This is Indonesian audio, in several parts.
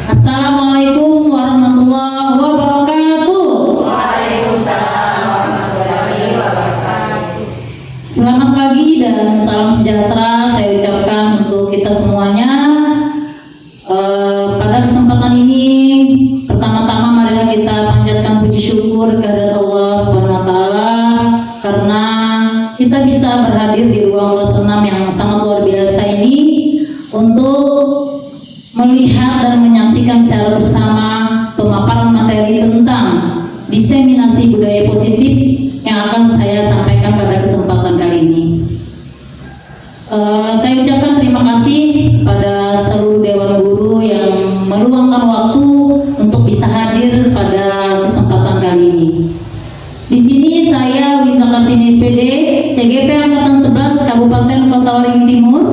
Assalamualaikum warahmatullahi wabarakatuh. Waalaikumsalam warahmatullahi wabarakatuh. Selamat pagi dan salam sejahtera saya ucapkan untuk kita semuanya. Pada kesempatan ini, pertama-tama marilah kita panjatkan puji syukur kehadirat Allah Subhanahu wa taala karena kita bisa berhadir di ruang kelas 6 yang sangat luar biasa ini untuk melihat dan menyaksikan secara bersama pemaparan materi tentang diseminasi budaya positif yang akan saya sampaikan pada kesempatan kali ini. Saya ucapkan terima kasih pada seluruh Dewan Guru yang meluangkan waktu untuk bisa hadir pada kesempatan kali ini. Di sini saya Winda Kartini SPD, CGP Angkatan 11 Kabupaten Kota Waringin Timur,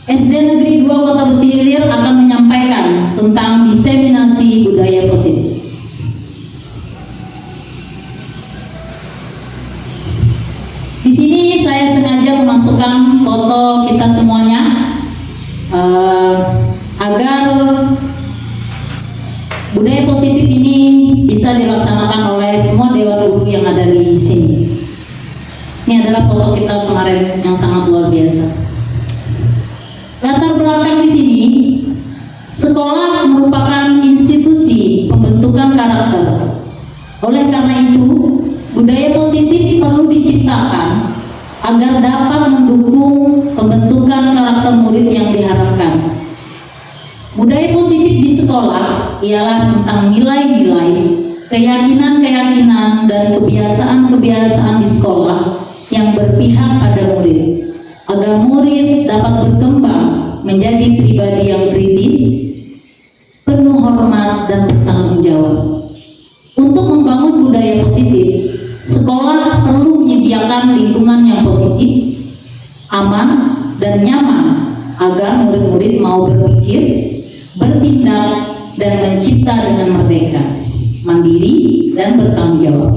SD Negeri 2 Kota Besi Hilir akan menyampaikan tentang diseminasi budaya positif. Di sini saya sengaja memasukkan foto kita semuanya agar budaya positif ini bisa dilaksanakan oleh semua dewan guru yang ada di sini. Ini adalah foto kita kemarin yang sangat luar biasa. Latar belakang di sini, sekolah merupakan institusi pembentukan karakter. Oleh karena itu, budaya positif perlu diciptakan agar dapat mendukung pembentukan karakter murid yang diharapkan. Budaya positif di sekolah ialah tentang nilai-nilai, keyakinan-keyakinan, dan kebiasaan-kebiasaan di sekolah yang berpihak pada murid, agar murid dapat berkembang menjadi pribadi yang kritis, penuh hormat, dan bertanggung jawab. Untuk membangun budaya positif, sekolah perlu menyediakan lingkungan yang positif, aman, dan nyaman agar murid-murid mau berpikir, bertindak, dan mencipta dengan merdeka, mandiri, dan bertanggung jawab.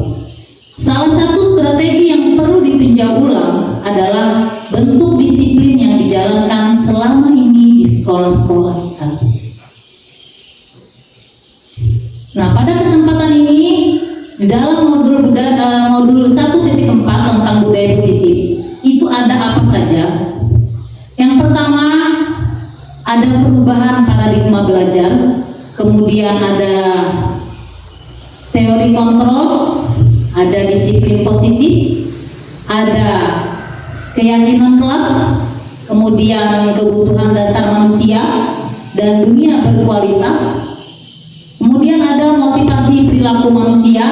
Salah satu strategi yang perlu ditinjau ulang adalah bentuk disiplin yang dijalankan selama ini di sekolah-sekolah kita. Nah, pada kesempatan ini di dalam modul 1.4 tentang budaya positif itu ada apa saja? Yang pertama, ada perubahan paradigma belajar, kemudian ada teori kontrol, ada disiplin positif, ada keyakinan kelas, kemudian kebutuhan dasar manusia dan dunia berkualitas, kemudian ada motivasi perilaku manusia,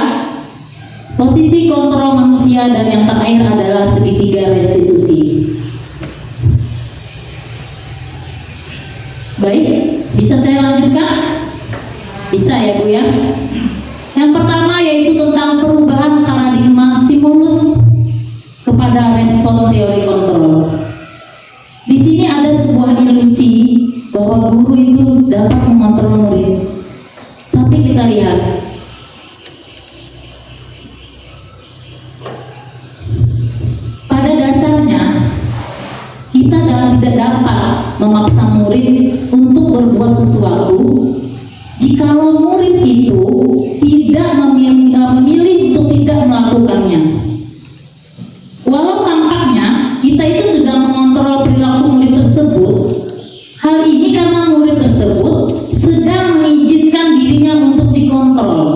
posisi kontrol manusia, dan yang terakhir adalah segitiga restitusi. Baik, bisa saya lanjutkan? Bisa ya Bu ya? Yang pertama yaitu tentang perubahan paradigma stimulus kepada respon teori kontrol. Di sini ada sebuah ilusi bahwa guru itu dapat mengontrol murid. Tapi kita lihat, pada dasarnya kita tidak dapat memaksa murid untuk berbuat sesuatu jikalau murid itu tidak memilih untuk tidak melakukannya. Walau tampaknya kita itu sedang mengontrol perilaku murid tersebut, hal ini karena murid tersebut sedang mengizinkan dirinya untuk dikontrol.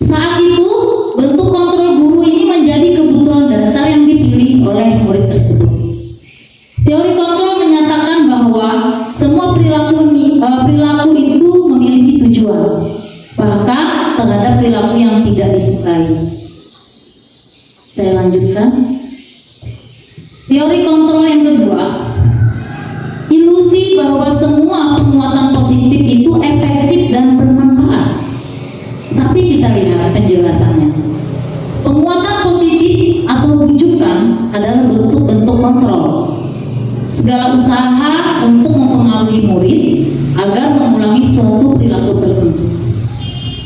Saat itu, bentuk kontrol guru ini menjadi kebutuhan dasar yang dipilih oleh murid tersebut. Teori kontrol menyatakan bahwa semua perilaku itu memiliki tujuan, bahkan terhadap perilaku yang tidak disukai. Saya lanjutkan. Teori kontrol yang kedua, ilusi bahwa semua penguatan positif itu efektif dan bermanfaat. Tapi kita lihat penjelasannya. Penguatan positif atau bujukan adalah bentuk-bentuk kontrol. Segala usaha untuk mempengaruhi murid agar mengulangi suatu perilaku tertentu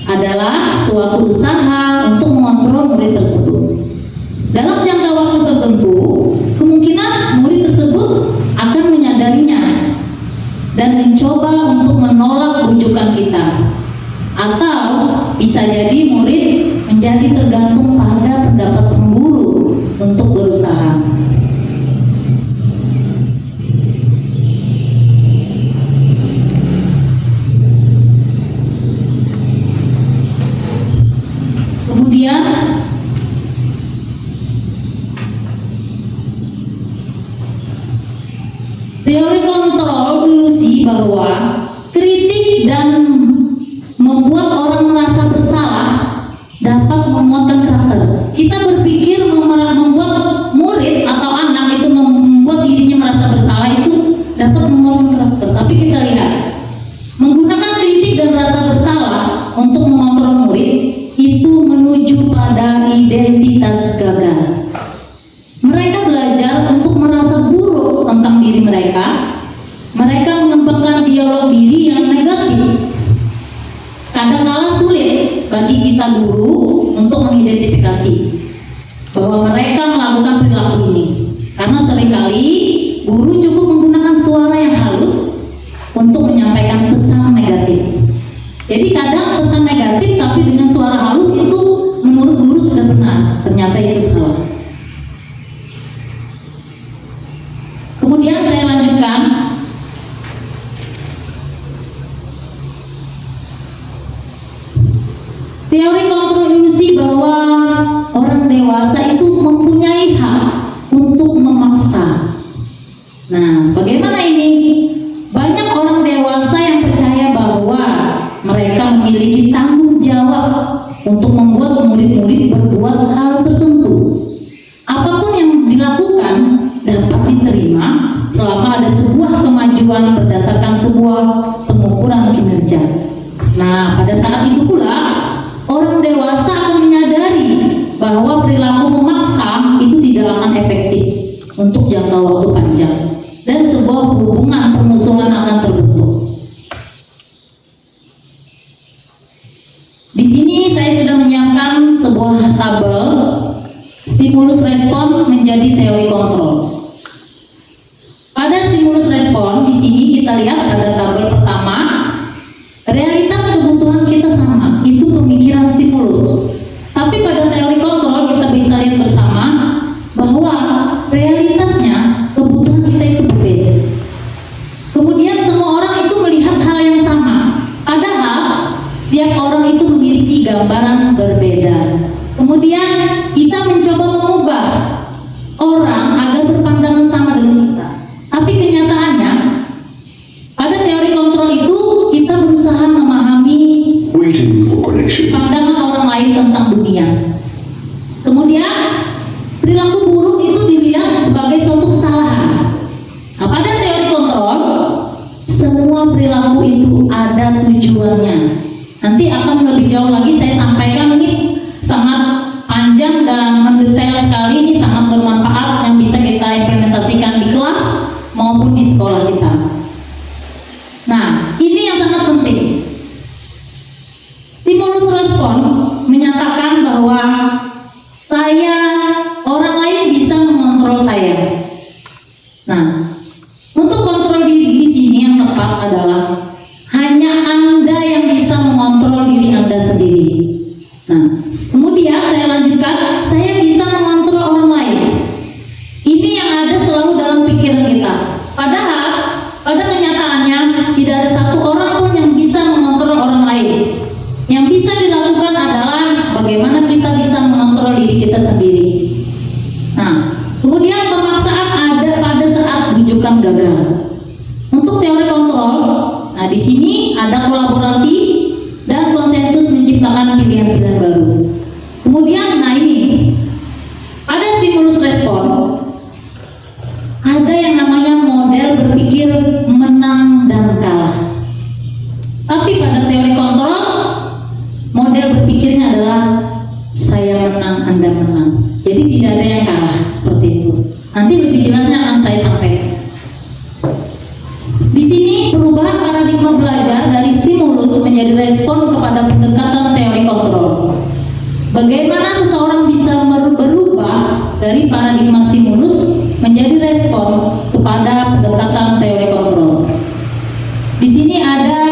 adalah suatu usaha untuk mengontrol murid tersebut. Dalam jangka waktu tertentu, kemungkinan murid tersebut akan menyadarinya dan mencoba untuk menolak jadi tergantung pada pendapat sang guru untuk berusaha. Kemudian teori kontrol ilusi bahwa kritik dan membuat orang merasa bersalah dapat menguatkan karakter. Kita berpikir membuat murid atau anak itu membuat dirinya merasa bersalah itu dapat menguatkan karakter. Tapi kita lihat, menggunakan kritik dan rasa bersalah untuk mengontrol murid itu menuju pada identitas gagal. Mereka belajar untuk merasa buruk tentang diri mereka. Mereka mengembangkan dialog diri yang negatif. Kadang-kala sulit bagi kita guru untuk mengidentifikasi bahwa mereka melakukan perilaku ini, karena seringkali guru cukup menggunakan suara yang halus untuk menyampaikan pesan negatif. Jadi kadang pesan negatif tapi dengan suara halus itu menurut guru sudah benar, ternyata itu salah. Kemudian saya lanjutkan. Teori kontrol ilusi bahwa orang dewasa itu mempunyai hak untuk memaksa. Nah, bagaimana ini? Banyak orang dewasa yang percaya bahwa mereka memiliki tanggung jawab untuk membuat murid-murid berbuat hal tertentu. Apapun yang dilakukan dapat diterima selama ada sebuah kemajuan berdasarkan sebuah pengukuran kinerja. Nah, pada saat itu pula orang dewasa akan menyadari bahwa perilaku memaksa itu tidak akan efektif untuk jangka waktu panjang dan sebuah hubungan permusuhan akan terbentuk. Di sini saya sudah menyiapkan sebuah tabel stimulus respon menjadi teori kontrol. Pada stimulus respon di sini kita lihat ada tabel pertama, realitas kebutuhan kita sama, itu pemikiran stimulus. Tapi pada teori kontrol kita bisa lihat bersama bahwa realitasnya kebutuhan kita itu berbeda. Kemudian semua orang itu melihat hal yang sama, padahal setiap orang itu memiliki gambaran berbeda. Kemudian kita mencoba mengubah orang agar berpandangan sama dengan kita. Tapi kenyataannya pada teori kontrol itu kita berusaha memahami Waiting for connection. pandangan orang lain tentang dunia. Kemudian perilaku buruk itu dilihat sebagai suatu kesalahan. Nah, pada teori kontrol semua perilaku itu ada tujuannya. Nanti akan lebih jauh lagi saya sampaikan, ini sangat panjang dan mendetail sekali, ini sangat bermanfaat yang bisa kita implementasikan di kelas maupun di sekolah kita. Nah, ini yang sangat penting. Stimulus respon menyatakan bahwa orang lain bisa mengontrol saya. Nah, untuk kontrol diri di sini yang tepat adalah hanya Anda yang bisa mengontrol diri Anda sendiri. Nah, kemudian saya lanjutkan, saya bisa mengontrol orang lain. Ini yang ada selalu dalam pikiran kita. Padahal pada kenyataannya tidak ada satu orang pun yang bisa mengontrol orang lain. Yang bisa dilakukan adalah bagaimana kita bisa mengontrol diri kita sendiri. Nah, kemudian pemaksaan ada pada saat rujukan gagal. Untuk teori kontrol, nah di sini ada kolaborasi dan konsensus menciptakan pilihan-pilihan baru. Kemudian, nah ini ada stimulus respon. Ada yang namanya model berpikir menang dan kalah. Tapi pada teori kontrol, model berpikirnya adalah saya menang, Anda menang. Jadi tidak ada yang kalah seperti itu. Nanti lebih jelasnya akan saya sampaikan. Di sini perubahan paradigma belajar dari stimulus menjadi respon kepada pendekatan teori kontrol. Bagaimana seseorang bisa berubah dari paradigma stimulus menjadi respon kepada pendekatan teori kontrol. Di sini ada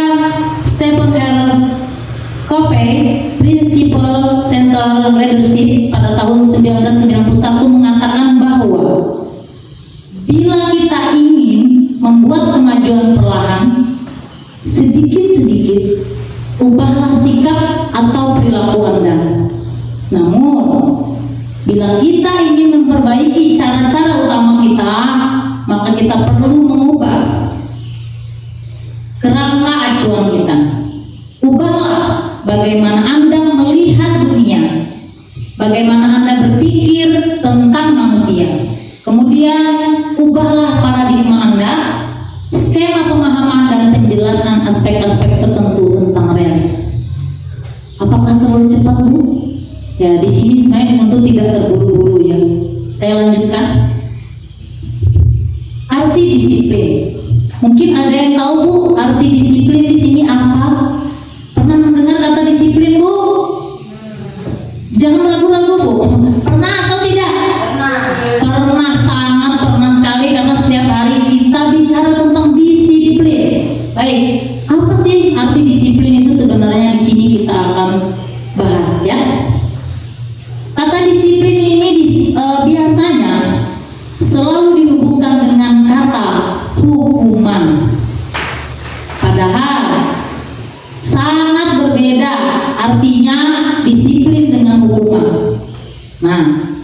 Stephen R. Covey, Principle Center sedikit-sedikit ubahlah sikap atau perilaku Anda. Namun, bila kita ingin memperbaiki cara-cara utama kita, maka kita perlu mengubah kerangka acuan kita. Ubahlah bagaimana Anda melihat dunia, bagaimana Anda berpikir tentang manusia. Kemudian, ubahlah paradigma Anda, skema pemahaman dan penjelasan aspek-aspek tertentu tentang realitas. Apakah terlalu cepat, Bu? Ya, di sini sebenarnya untuk tidak terburu-buru ya. Saya lanjutkan. Arti disiplin. Mungkin ada yang tahu, Bu, arti disiplin di sini apa? Pernah mendengar kata disiplin, Bu? Jangan ragu-ragu, Bu. Pernah atau tidak? Pernah, sangat pernah sekali, karena setiap hari kita bicara tentang disiplin. Baik, apa sih arti disiplin itu sebenarnya? Di sini kita akan bahas ya. Kata disiplin ini biasanya selalu dihubungkan dengan kata hukuman. Padahal sangat berbeda artinya disiplin dengan hukuman. Nah,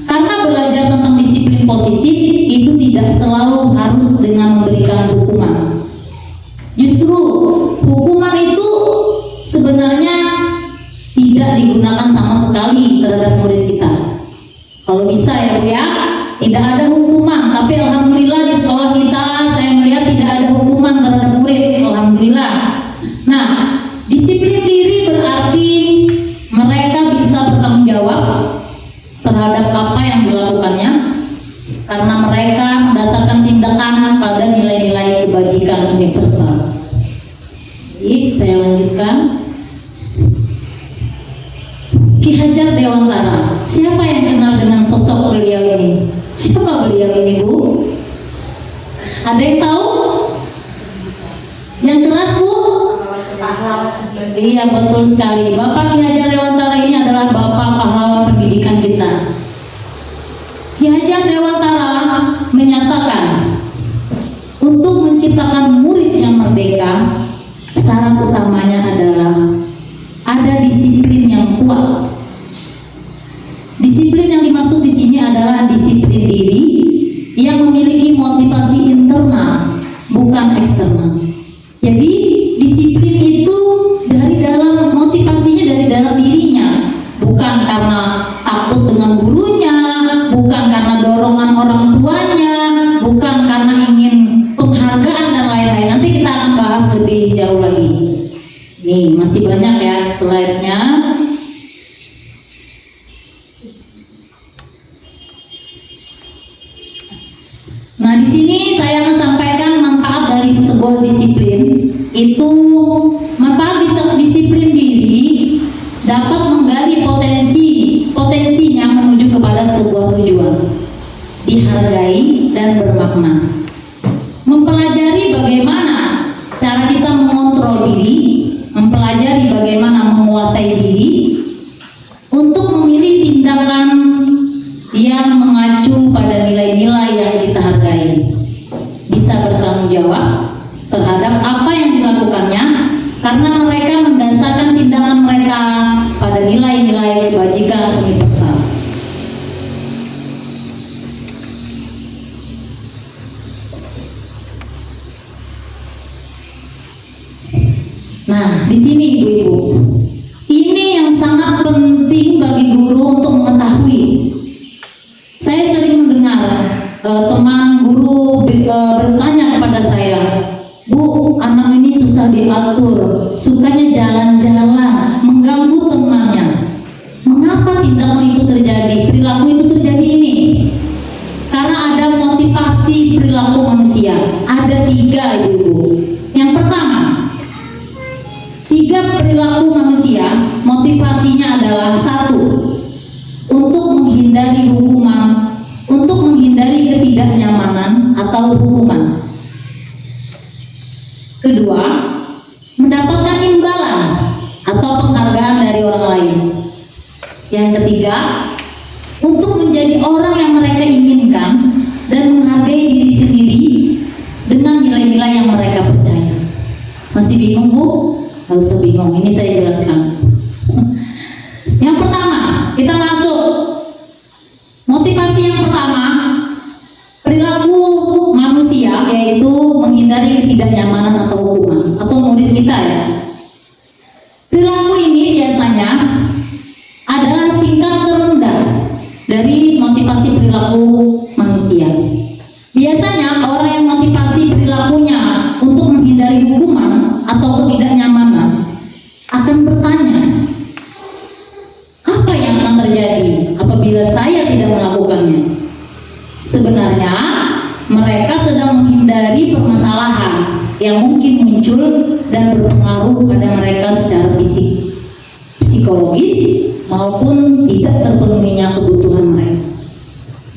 karena belajar tentang disiplin positif itu tidak selalu harus dengan memberikan hukuman. Justru hukuman itu sebenarnya tidak digunakan sama sekali terhadap murid kita. Kalau bisa ya, Bu ya, tidak ada hukuman. Tapi alhamdulillah di sekolah kita saya melihat tidak ada hukuman terhadap murid. Alhamdulillah. Nah, disiplin diri berarti mereka bisa bertanggung jawab terhadap apa yang dilakukannya, karena mereka mendasarkan tindakan pada nilai-nilai kebajikan universal. Baik, saya lanjutkan. Ki Hajar Dewantara. Siapa yang kenal dengan sosok beliau ini? Siapa beliau ini, Bu? Ada yang tahu? Yang keras, Bu? Iya, betul sekali. Bapak Ki Hajar Dewantara ini adalah bapak pahlawan pendidikan kita. Ki Hajar Dewantara menyatakan untuk menciptakan murid yang merdeka, syarat utamanya adalah ada disiplin yang kuat. Disiplin yang dimaksud di sini adalah disiplin diri yang memiliki motivasi internal, bukan eksternal. Jadi disiplin itu dari dalam, motivasinya dari dalam dirinya, bukan karena takut dengan gurunya, bukan karena dorongan orang tuanya, bukan karena ingin penghargaan dan lain-lain. Nanti kita akan bahas lebih jauh lagi. Nih, masih banyak ya slide-nya. Nah, di sini saya akan sampaikan manfaat dari sebuah disiplin. Itu manfaat disiplin diri dapat menggali potensinya menuju kepada sebuah tujuan, dihargai dan bermakna. Mempelajari bagaimana cara kita mengontrol diri, mempelajari bagaimana menguasai diri untuk memilih tindakan yang mengacu pada nilai-nilai yang kita hargai, bisa bertanggung jawab terhadap apa yang dilakukannya, karena mereka mendasarkan tindakan mereka pada nilai-nilai kebajikan universal. Nah, di sini ibu-ibu, ini yang sangat penting bagi guru untuk mengetahui. Saya sering mendengar teman guru bertanya kepada saya, Bu, anak ini susah diatur, sukanya jalan-jalan, mengganggu temannya. Mengapa tindakan itu terjadi, perilaku itu terjadi ini? Karena ada motivasi perilaku manusia. Ada 3, ibu-ibu. Yang pertama, 3 perilaku manusia, motivasinya adalah 1, untuk menghindari hukuman, untuk menghindari ketidaknyamanan atau hukuman. Kedua, mendapatkan imbalan atau penghargaan dari orang lain. Yang ketiga, untuk menjadi orang yang mereka inginkan dan menghargai diri sendiri dengan nilai-nilai yang mereka percaya. Masih bingung, Bu? Gak usah bingung, ini saya jelaskan. Yang pertama, kita masuk. Motivasi yang pertama, perilaku manusia, yaitu menghindari ketidaknyamanan atau hukuman, atau murid kita ya. Perilaku ini biasanya adalah tingkat terendah dari motivasi perilaku manusia. Biasanya orang yang motivasi perilakunya untuk menghindari hukuman atau ketidaknyamanan akan bertanya, apa yang akan terjadi apabila saya tidak melakukannya? Sebenarnya mereka sedang menghindari permasalahan yang mungkin muncul dan berpengaruh pada mereka secara fisik, psikologis, maupun tidak terpenuhinya kebutuhan mereka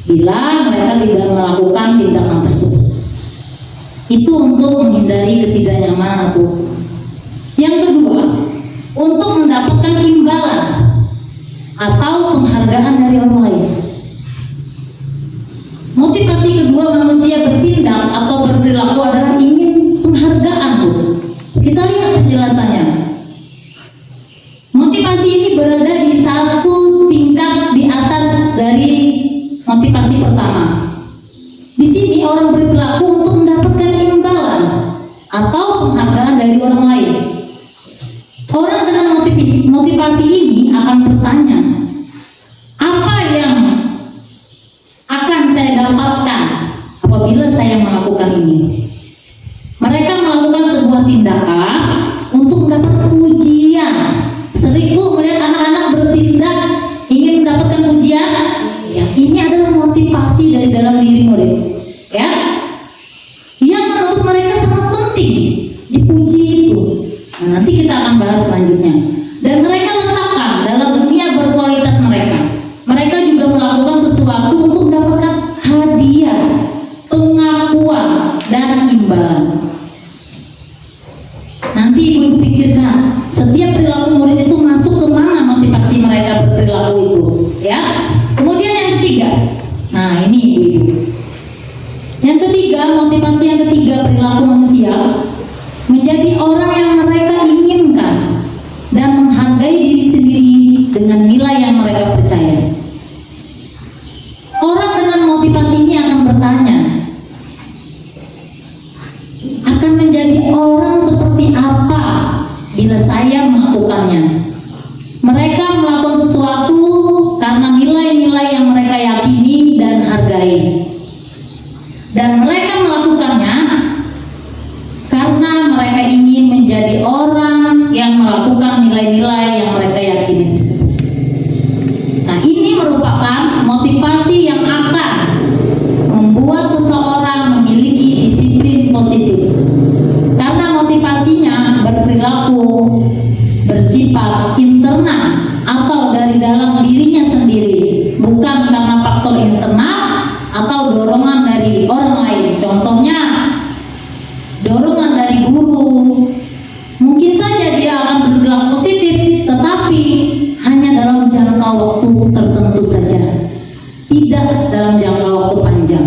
bila mereka tidak melakukan tindakan tersebut. Itu untuk menghindari ketidaknyamanan atau hukuman. Yang kedua, untuk mendapatkan imbalan atau penghargaan dari orang lain. Motivasi kedua manusia bertindak atau berperilaku adalah ingin penghargaan. Kita lihat penjelasannya. Motivasi ini berada di satu tingkat di atas dari motivasi pertama. Di sini orang berperilaku untuk mendapatkan imbalan atau penghargaan dari orang lain. Orang dengan motivasi ini akan bertanya, apa yang akan saya dapatkan apabila saya melakukan ini? Mereka melakukan sebuah tindakan untuk mendapat pujian. Sering melihat anak-anak bertindak ingin mendapatkan pujian. Ya, ini adalah motivasi dari dalam diri murid. Ya, yang menurut mereka sangat penting dipuji itu. Nah, nanti kita akan bahas selanjutnya. Dan mereka letakkan dalam dunia berkualitas mereka. Mereka juga melakukan sesuatu untuk mendapatkan hadiah, pengakuan, dan imbalan. Nanti ibu-ibu pikirkan, setiap perilaku murid itu masuk ke mana motivasi mereka berperilaku itu, ya. Kemudian yang ketiga, nah ini ibu-ibu. Yang ketiga, motivasi yang ketiga perilaku manusia menjadi orang yang mereka inginkan dan menghargai diri sendiri dengan nilai yang mereka percaya. Orang dengan motivasi ini akan bertanya, akan menjadi orang seperti apa bila saya melakukannya? Mereka melakukan sesuatu karena nilai-nilai yang mereka yakini dan hargai. Dan mereka melakukannya karena mereka ingin menjadi orang yang melakukan nilai-nilai yang mereka yakini tersebut. Nah, ini merupakan motivasi yang akan membuat seseorang memiliki disiplin positif. Karena motivasinya berperilaku bersifat internal atau dari dalam dirinya sendiri, bukan karena faktor eksternal atau dorongan dari orang lain. Contohnya, dorongan dari guru. Mungkin saja dia akan berperilaku positif, tetapi hanya dalam jangka waktu tertentu saja, tidak dalam jangka waktu panjang.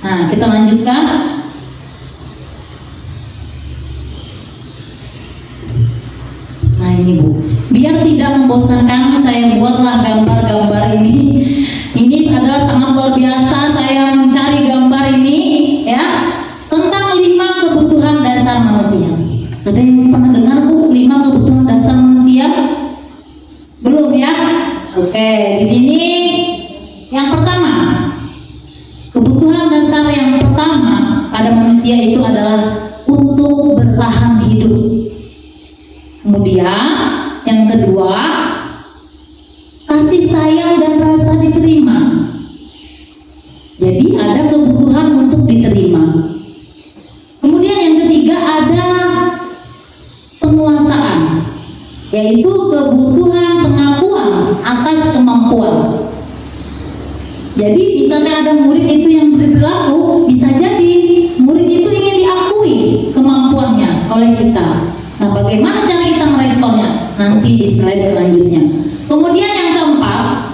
Nah, kita lanjutkan. Nah, ini Bu, biar tidak membosankan, saya buatlah gambar-gambar ini. Ini adalah sangat luar biasa. Saya mencari gambar ini, ya, tentang 5 kebutuhan dasar manusia. Ada yang pernah dengar Bu 5 kebutuhan dasar manusia? Belum ya? Oke, di sini yang pertama, kebutuhan dasar yang pertama pada manusia itu adalah untuk bertahan hidup. Kemudian yang kedua, kasih sayang dan rasa diterima. Jadi ada kebutuhan untuk diterima. Kemudian yang ketiga ada penguasaan, yaitu kebutuhan pengakuan atas kemampuan. Jadi misalnya ada murid itu yang berperilaku, bisa jadi murid itu ingin diakui kemampuannya oleh kita. Nah, bagaimana cara kita meresponnya? Nanti di slide selanjutnya. Kemudian yang keempat,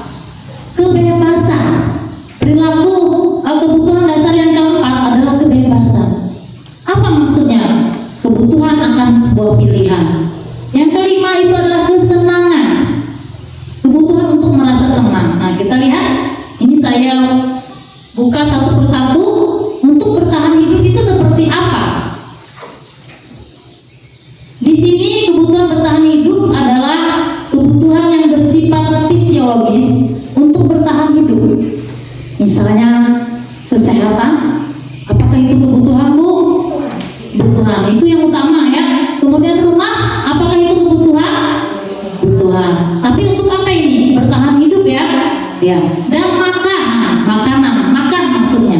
kebebasan. Perilaku kebutuhan dasar yang keempat adalah kebebasan. Apa maksudnya? Kebutuhan akan sebuah pilihan. ya. Dan makan maksudnya.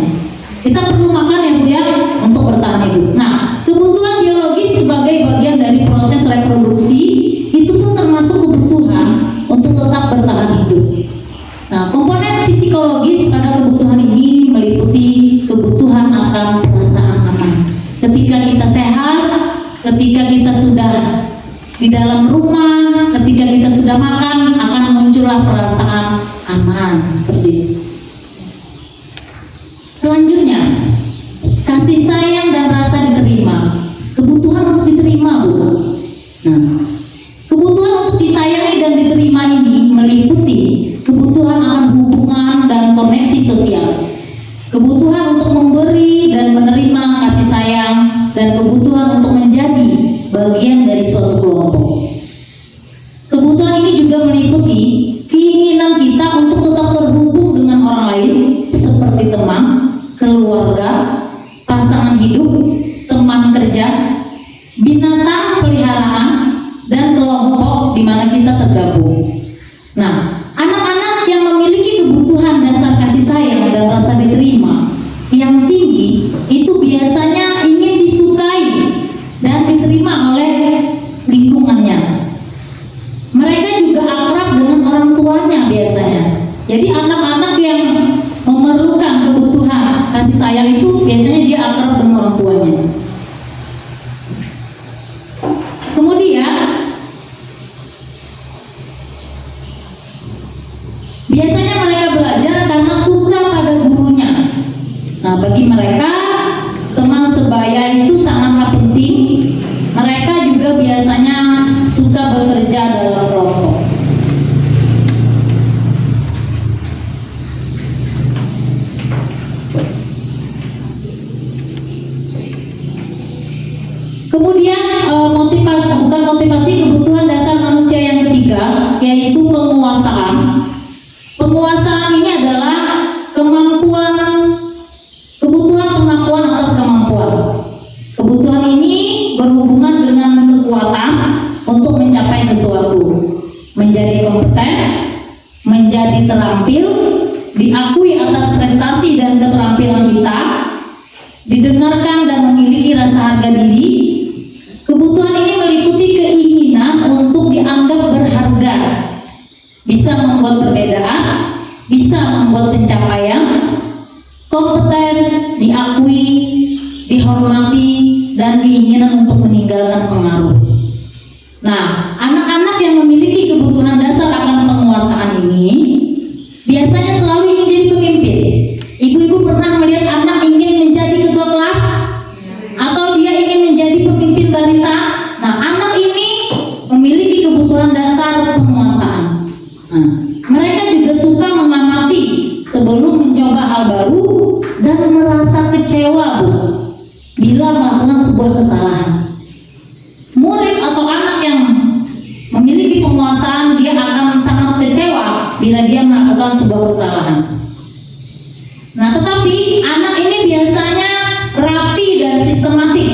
Kita perlu makan ya Bu ya untuk bertahan hidup. Nah, kebutuhan biologis sebagai bagian dari proses reproduksi itu pun termasuk kebutuhan untuk tetap bertahan hidup. Nah, komponen psikologis pada kebutuhan ini meliputi kebutuhan akan perasaan aman. Ketika kita sehat, ketika kita sudah di dalam rumah, ketika kita sudah makan, akan muncullah perasaan aman seperti itu. Selanjutnya, kasih sayang dan rasa diterima. Kebutuhan untuk diterima, Bu. Nah, kebutuhan untuk disayangi dan diterima ini meliputi kebutuhan akan hubungan dan koneksi sosial, kebutuhan untuk memberi dan menerima kasih sayang, dan kebutuhan untuk menjadi bagian dari suatu kelompok. Kebutuhan ini juga meliputi keinginan kita untuk tetap terhubung dengan orang lain seperti teman, keluarga, pasangan hidup, teman kerja, binatang peliharaan, dan kelompok di mana kita tergabung. Nah, anak-anak yang memiliki kebutuhan dasar kasih sayang dan rasa diterima yang tinggi itu biasanya ingin disukai dan diterima oleh lingkungannya. Mereka juga akrab dengan orang tuanya biasanya. Jadi anak-anak yang memerlukan kebutuhan kasih sayang itu biasanya dia akrab dengan orang tuanya. Kemudian biasanya mereka belajar karena suka pada gurunya. Nah, bagi mereka teman sebaya itu sangatlah penting. Mereka juga biasanya suka bekerja dalam kelompok. Kemudian kebutuhan dasar manusia yang ketiga yaitu penguasaan. Penguasaan ini adalah kebutuhan pengakuan atas kemampuan. Kebutuhan ini berhubungan dengan kekuatan untuk mencapai sesuatu, menjadi kompeten, menjadi terampil, diakui atas prestasi dan keterampilan kita, didengarkan dan memiliki rasa harga diri. Kebutuhan ini meliputi keinginan untuk dianggap berharga, bisa membuat perbedaan, bisa membuat pencapaian, kompeten, diakui, dihormati, dan keinginan untuk meninggalkan pengaruh. Nah, anak-anak yang memiliki kebutuhan dasar akan penguasaan ini biasanya selalu ingin jadi pemimpin. Ibu-ibu pernah melihat anak ingin menjadi ketua kelas atau dia ingin menjadi pemimpin barisan? Nah, anak ini memiliki kebutuhan dasar penguasaan. Nah, mereka juga suka mengamati sebelum mencoba hal baru dan merasa kecewa, Bu, bila melakukan sebuah kesalahan. Murid atau anak yang memiliki penguasaan, dia akan sangat kecewa bila dia melakukan sebuah kesalahan. Nah, tetapi anak ini biasanya rapi dan sistematik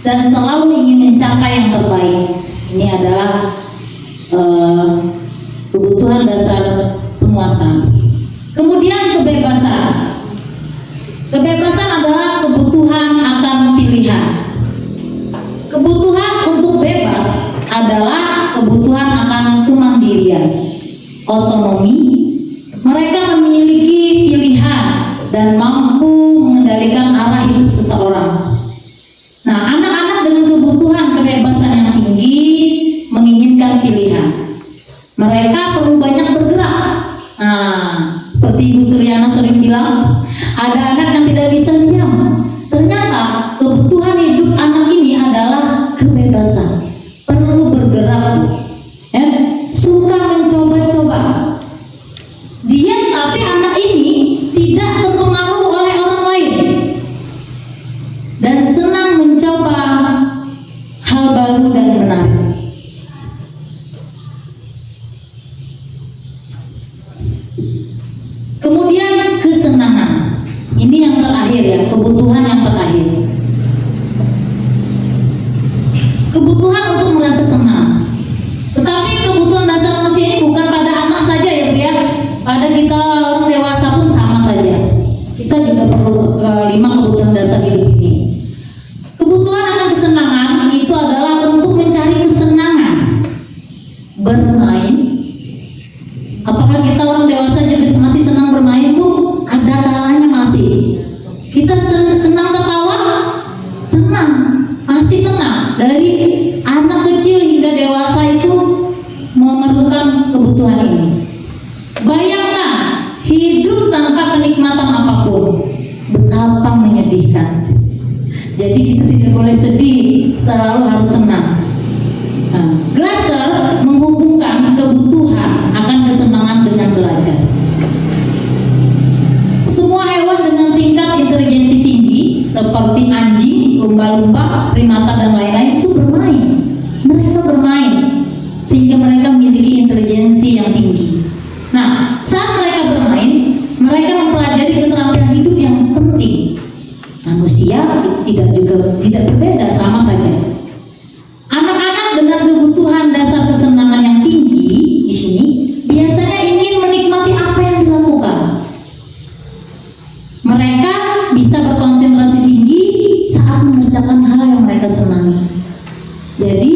dan selalu ingin mencapai yang terbaik. Ini adalah kebutuhan dasar penguasaan. Kemudian kebebasan. Kebebasan adalah kebutuhan akan pilihan. Kebutuhan untuk bebas adalah kebutuhan akan kemandirian, otonomi. Mereka memiliki pilihan dan mampu mengendalikan arah hidup seseorang. Nah, anak-anak dengan kebutuhan kebebasan yang tinggi menginginkan pilihan. Mereka perlu banyak bergerak. Nah, seperti Ibu Suryana sering bilang, ada anak yang tidak bisa diam. Ternyata kebutuhan hidup anak ini adalah kebebasan. Perlu bergerak, ya, suka mencoba-coba. Dia tapi anak ini tidak terpengaruh oleh orang lain dan senang mencoba hal baru dan menarik. Kemudian kesenangan. Ini yang terakhir ya, kebutuhan yang terakhir. Kebutuhan untuk merasa senang. Tetapi kebutuhan dasar manusia ini bukan pada anak saja ya Bu ya. Pada kita Jadi kita tidak boleh sedih, selalu harus senang. Glasser menghubungkan kebutuhan akan kesenangan dengan belajar. Semua hewan dengan tingkat intelijensi tinggi seperti anjing, lumba-lumba, primata dan lain-lain itu bermain. Mereka bermain sehingga mereka memiliki intelijensi yang tinggi. Nah, saat mereka bermain, mereka mempelajari keterampilan hidup yang penting. Manusia tidak berbeda, sama saja. Anak-anak dengan kebutuhan dasar kesenangan yang tinggi di sini biasanya ingin menikmati apa yang dilakukan. Mereka bisa berkonsentrasi tinggi saat mengerjakan hal yang mereka senangi. Jadi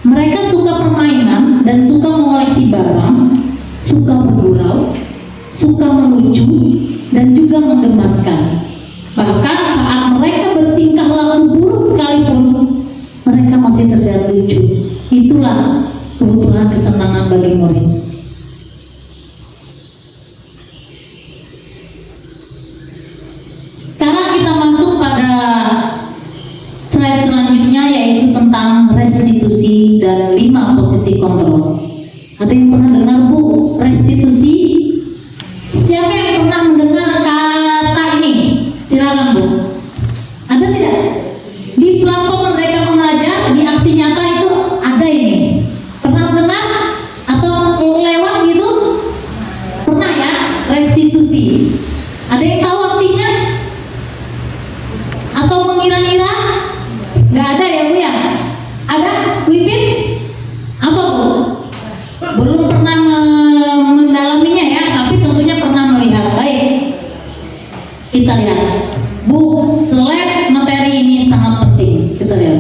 mereka suka permainan dan suka mengoleksi barang, suka bergurau, suka melucu, dan juga menggemaskan. Bahkan saat mereka bertingkah laku buruk sekalipun, mereka masih terlihat lucu. Itulah kebutuhan kesenangan bagi murid. Sekarang kita masuk pada slide selanjutnya, yaitu tentang restitusi dan 5 posisi kontrol. Ada yang pernah dengar, Bu, restitusi? Siapa yang pernah mendengar kata ini? Silakan, Bu. Ada tidak? Di platform Merdeka Mengajar, di aksi nyata itu ada ini. Pernah dengar atau lewat gitu? Pernah ya? Restitusi. Ada yang tahu artinya? Atau mengira-ngira? Nggak ada ya, Bu ya? Ada? Wipin? Apa, Bu? Belum pernah mendalaminya ya, tapi tentunya pernah melihat. Baik, kita lihat. Bu, slide materi ini sangat penting. Kita lihat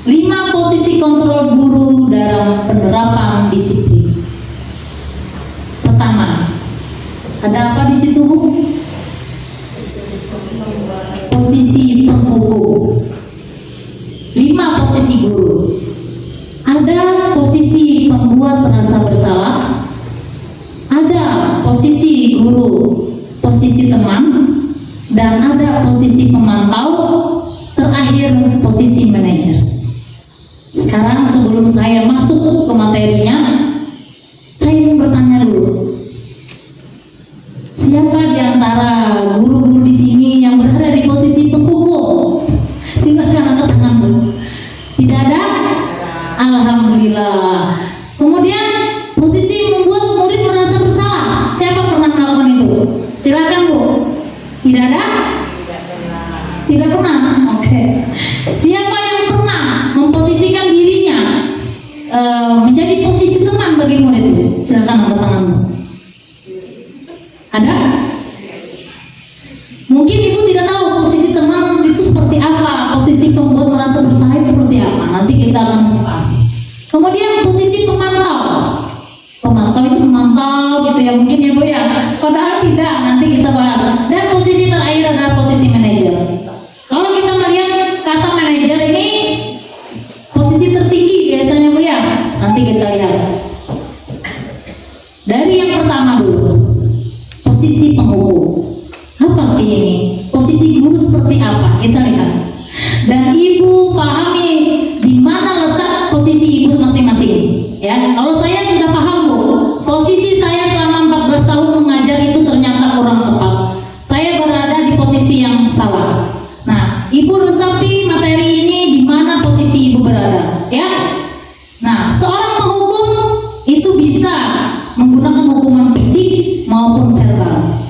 5 posisi kontrol guru dalam penerapan disiplin. Pertama, ada apa di situ, Bu? Posisi penghukum. 5 posisi guru. Ada posisi pembuat merasa bersalah, ada posisi guru, posisi teman, dan ada posisi pemantau, terakhir posisi manajer. Sekarang sebelum saya masuk ke materinya, saya ingin bertanya dulu. Siapa di antara guru-guru di sini yang berada di posisi penghukum? Silakan angkat tangan, Bu. Tidak ada? Alhamdulillah. Kemudian posisi membuat murid merasa bersalah. Siapa pernah melakukan itu? Silakan, Bu. Tidak ada? Tidak pernah. Oke. Siapa yang pernah memposisikan dirinya menjadi posisi teman bagi murid? Silakan angkat tangan, Bu. Ada? Mungkin Ibu tidak tahu posisi teman itu seperti apa, posisi pembuat merasa bersalah itu seperti apa. Nanti kita akan bahas. Kemudian posisi pemantau. Pemantau itu memantau gitu ya, mungkin ya, Bu ya. Padahal tidak, nanti kita bahas. Dan posisi terakhir adalah posisi manajer. Kalau kita melihat kata manajer ini posisi tertinggi biasanya, Bu ya. Nanti kita lihat. Dari yang pertama dulu, posisi penghukum. Apa sih ini? Posisi guru seperti apa? Kita lihat. Dan Ibu pahami di mana letak posisi Ibu masing-masing. Ya, kalau saya sudah paham, Bu, posisi saya selama 14 tahun mengajar itu ternyata kurang tepat. Saya berada di posisi yang salah. Nah, Ibu resapi materi ini di mana posisi Ibu berada, ya. Nah, seorang penghukum itu bisa menggunakan hukuman fisik maupun verbal,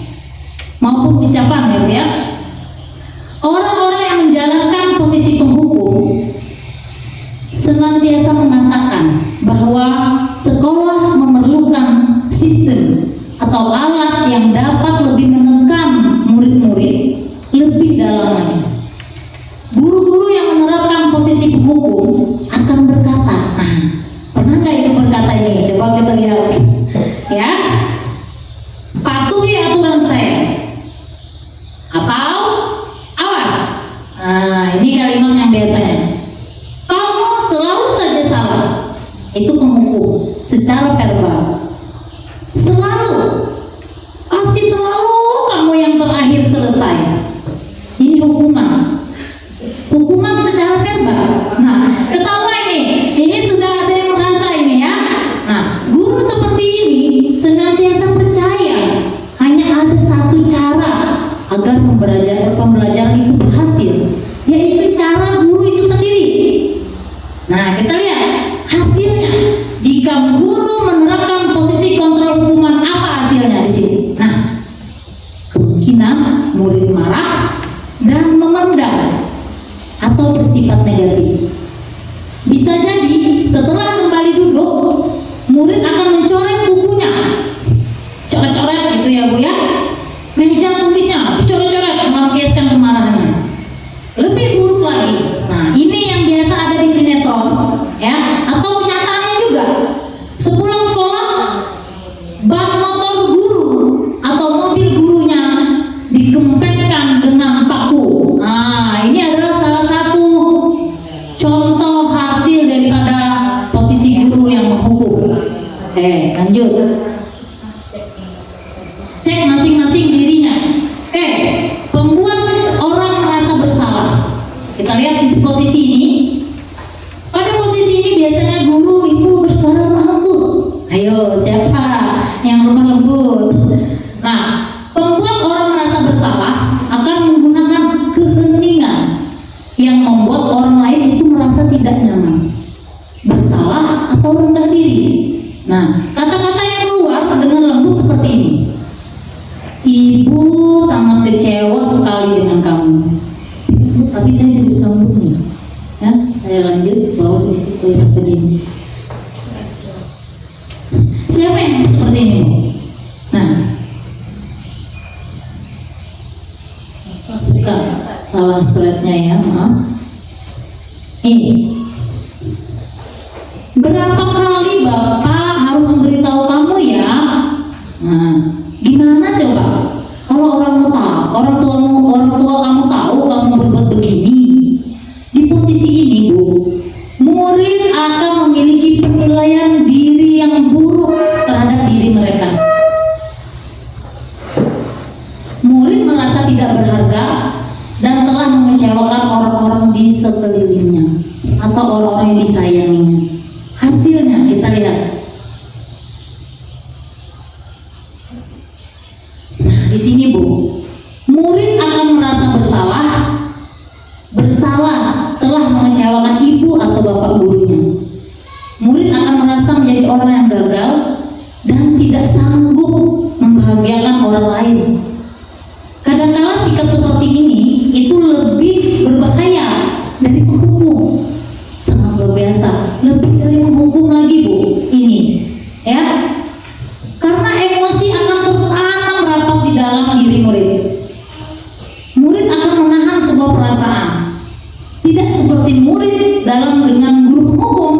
maupun ucapan, ya, Bu ya. Orang-orang yang menjalankan posisi penghukum senantiasa mengatakan bahwa sekolah memerlukan sistem atau alat yang dapat lebih menekan murid-murid lebih dalam lagi. Guru-guru yang menerapkan posisi penghukum akan berkata, nah, pernah nggak Ibu berkata ini? Coba kita lihat, ya. Patuhi aturan saya, atau awas. Nah, ini kalimat yang biasanya. Kamu selalu saja salah. Itu penghukum secara verbal. Selalu, pasti selalu kamu yang terakhir selesai. negatif. Bisa jadi setelah kembali duduk, murid akan mencoret bukunya, coret-coret gitu ya Bu ya, meja tulisnya dicoret-coret melampiaskan kemarahannya. Lebih buruk lagi, nah ini yang biasa ada di sinetron ya, atau kenyataannya juga. Sepulang sekolah, bak motor guru atau mobil gurunya dikempeskan dengan paku. Nah ini adalah salah satu contoh hasil daripada posisi guru yang menghukum. Lanjut. Cek masing-masing dirinya. Pembuat orang merasa bersalah. Kita lihat di posisi ini. Pada posisi ini biasanya guru itu bersuara lembut. Ayo, siapa yang lemah lembut? Nah, pembuat orang merasa bersalah akan menggunakan keheningan yang membuat orang lain itu merasa tidak nyaman, bersalah atau rendah diri. Nah, kata-kata yang keluar dengan lembut seperti ini. Ibu sangat kecewa sekali dengan kamu. Tapi saya tidak bisa sambung nih. Ya, saya lanjut bawa kualitas begini. Siapa yang seperti ini? Nah, bukan salah slide-nya ya, maaf. Ini. Berapa kali Bapak harus memberitahu kamu ya? Nah, gimana coba? Kalau orang tua kamu tahu kamu berbuat begini. Di posisi ini, Bu, murid akan memiliki penilaian diri yang buruk terhadap diri mereka. Murid merasa tidak berharga dan telah mengecewakan orang-orang di sekelilingnya atau orang-orang yang disayanginya. Hasilnya kita lihat. Nah, di sini Bu, murid akan merasa bersalah telah mengecewakan ibu atau bapak gurunya. Murid akan merasa menjadi orang yang gagal dan tidak sanggup membahagiakan orang lain. Kadang-kala sikap seperti ini itu lebih berbahaya dari menghukum. Sangat luar biasa, lebih dari menghukum lagi Bu. Ini ya, karena emosi akan tertanam rapat di dalam diri murid. Murid akan menahan sebuah perasaan, tidak seperti murid dalam dengan guru penghukum,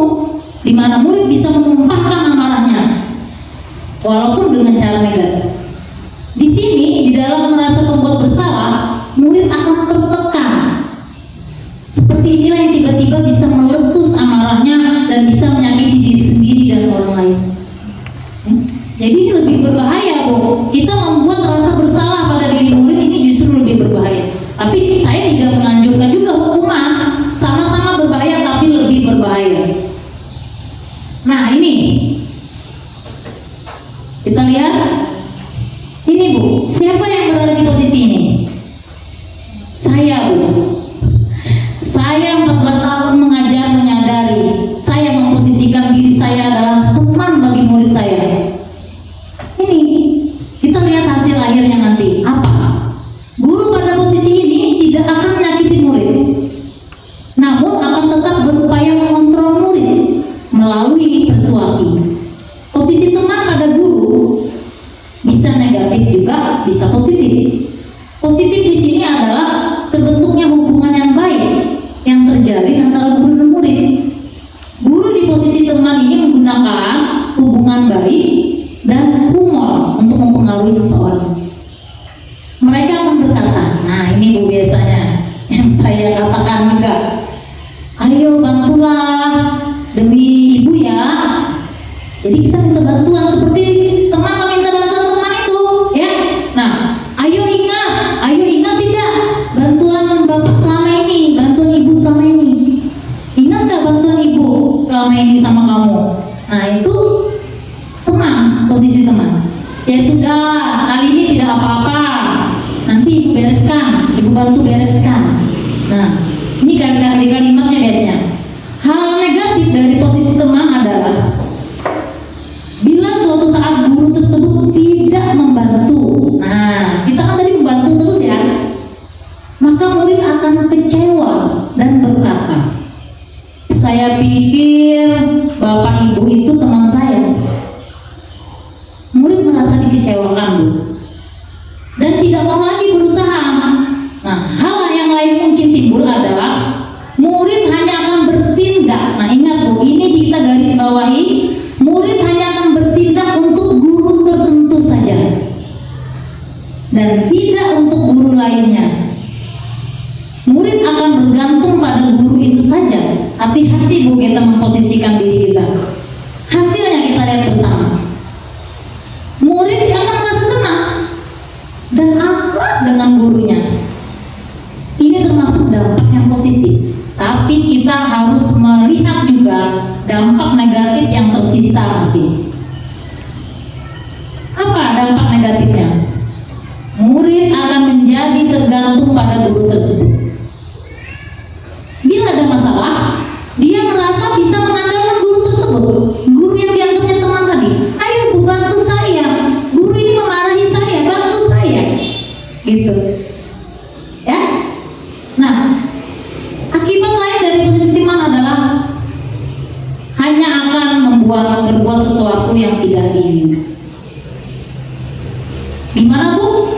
di mana murid bisa menumpahkan amarahnya walaupun dengan cara negatif. Di sini, di dalam merasa pembuat bersalah, murid akan tertekan. Seperti inilah yang tiba-tiba bisa meletus amarahnya dan bisa menyakiti diri sendiri dan orang lain. Jadi ini lebih berbahaya, Bu. Kita membuat rasa bersalah pada diri murid ini justru lebih berbahaya. Tapi saya tidak menganjurkan juga hukuman, sama-sama berbahaya tapi lebih berbahaya. Nah ini, kita lihat. Ini Bu, siapa yang berada di posisi ini? Saya Bu. Saya 14 tahun mengajar menyadari saya memposisikan diri saya adalah teman bagi murid saya. Ini, kita lihat hasil akhirnya nanti. Apa? Guru pada posisi ini tidak akan menyakiti murid, namun akan tetap berupaya mengontrol murid melalui persuasi. Posisi teman pada guru bisa negatif juga, bisa positif. Positif di sini adalah terbentuknya hubungan yang baik yang terjalin antara guru dan murid. Guru di posisi teman ini menggunakan hubungan baik dan humor untuk mempengaruhi seseorang. Mereka akan berkata, nah ini Bu biasanya yang saya katakan juga, ayo bantulah demi ibu ya. Jadi kita minta bantuan seperti teman meminta bantuan teman itu ya. Nah, ayo ingat tidak bantuan bapak selama ini, bantuan ibu selama ini. Ingat gak bantuan ibu selama ini sama kamu? Nah itu teman, posisi teman. Ya sudah, kali ini tidak apa-apa, nanti ibu bereskan, ibu bantu bereskan. Nah, ini kalimatnya biasanya. Hal negatif dari posisi teman adalah bila suatu saat guru tersebut tidak membantu. Nah, kita kan tadi membantu terus ya, maka murid akan kecewa dan berkata, saya pikir bapak ibu itu teman saya. Murid merasa dikecewakan, Bu, dan tidak mau lagi berusaha. Nah, hal yang lain mungkin timbul adalah murid hanya akan bertindak. Nah, ingat Bu, ini kita garis bawahi, murid hanya akan bertindak untuk guru tertentu saja dan tidak untuk guru lainnya. Murid akan bergantung pada guru itu saja. Hati-hati Bu, kita memposisikan diri kita. Hasilnya kita lihat bersama. Murid akan merasa senang dan akrab dengan gurunya. Ini termasuk dampak yang positif. Tapi kita harus melihat juga dampak negatif yang tersisa masih. Apa dampak negatifnya? Murid akan menjadi tergantung pada guru tersebut. Bila ada masalah, dia merasa bisa mengandalkan guru tersebut. Guru yang dianggapnya teman tadi, ayo Bu, bantu saya. Guru ini memarahi saya, bantu saya. Gitu. Ya. Nah, akibat lain dari posisi teman adalah hanya akan berbuat sesuatu yang tidak diinginkan. Gimana Bu?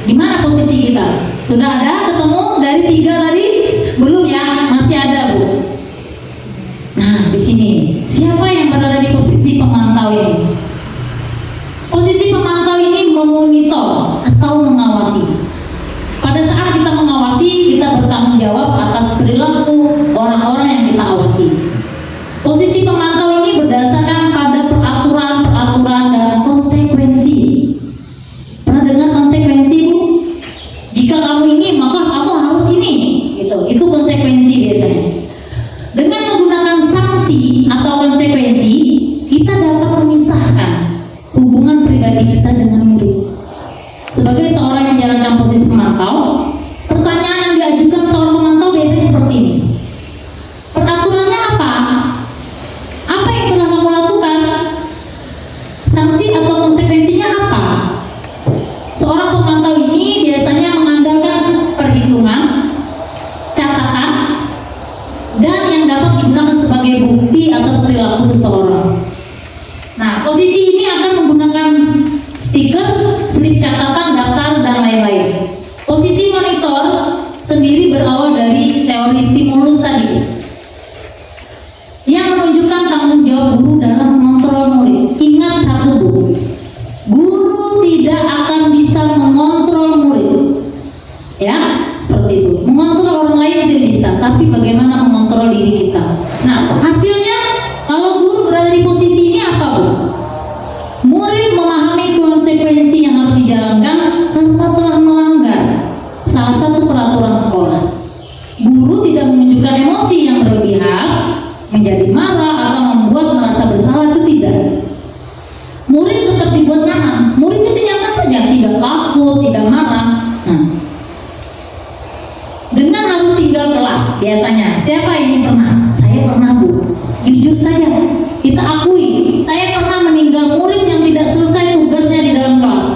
Di mana posisi kita? Sudah ada ketemu dari 3 tadi? Belum ya? Masih ada Bu. Nah, di sini siapa yang berada di posisi pemantau ini? Posisi pemantau ini memonitor atau mengawasi. Pada saat kita mengawasi, kita bertanggung jawab atas perilaku orang-orang yang kita awasi. Posisi pemantau ini berdasarkan pada peraturan dan konsekuensi. Pernah dengar konsekuensi Bu? Jika kamu ini, maka kamu harus ini. Itu konsekuensi biasanya. Dengan menggunakan sanksi atau konsekuensi, kita dapat memisahkan hubungan pribadi kita dengan murid. Sebagai seorang yang menjalankan posisi pemantau, pertanyaan yang diajukan seorang pemantau biasanya seperti ini. Peraturannya apa? Apa yang telah kamu lakukan? Sanksi atau konsekuensinya apa? Seorang pemantau ini biasanya mengandalkan perhitungan, catatan, dan yang dapat digunakan sebagai bukti atas perilaku seseorang. Nah, posisi ini akan menggunakan stiker, slip catatan, daftar, dan lain-lain. Posisi monitor sendiri berawal dari teori stimulus tadi, yang menunjukkan tanggung jawab guru dalam mengontrol murid. Ingat satu Bu, guru tidak akan bisa mengontrol murid. Ya, seperti itu. Mengontrol orang lain tidak bisa, tapi bagaimana mengontrol diri kita. Nah, hasilnya kalau guru berada di posisi ini apa Bu? Murid memahami konsekuensi yang harus dijalankan karena telah melanggar salah satu peraturan sekolah. Guru tidak menunjukkan emosi yang berlebihan, menjadi marah atau membuat merasa bersalah, itu tidak. Murid tetap dibuat nyaman. Murid itu nyaman saja, tidak takut, tidak marah. Nah, dengan harus tinggal kelas biasanya. Siapa ini pernah? Saya pernah Bu. Jujur saja, kita akui, saya pernah meninggal murid yang tidak selesai tugasnya di dalam kelas.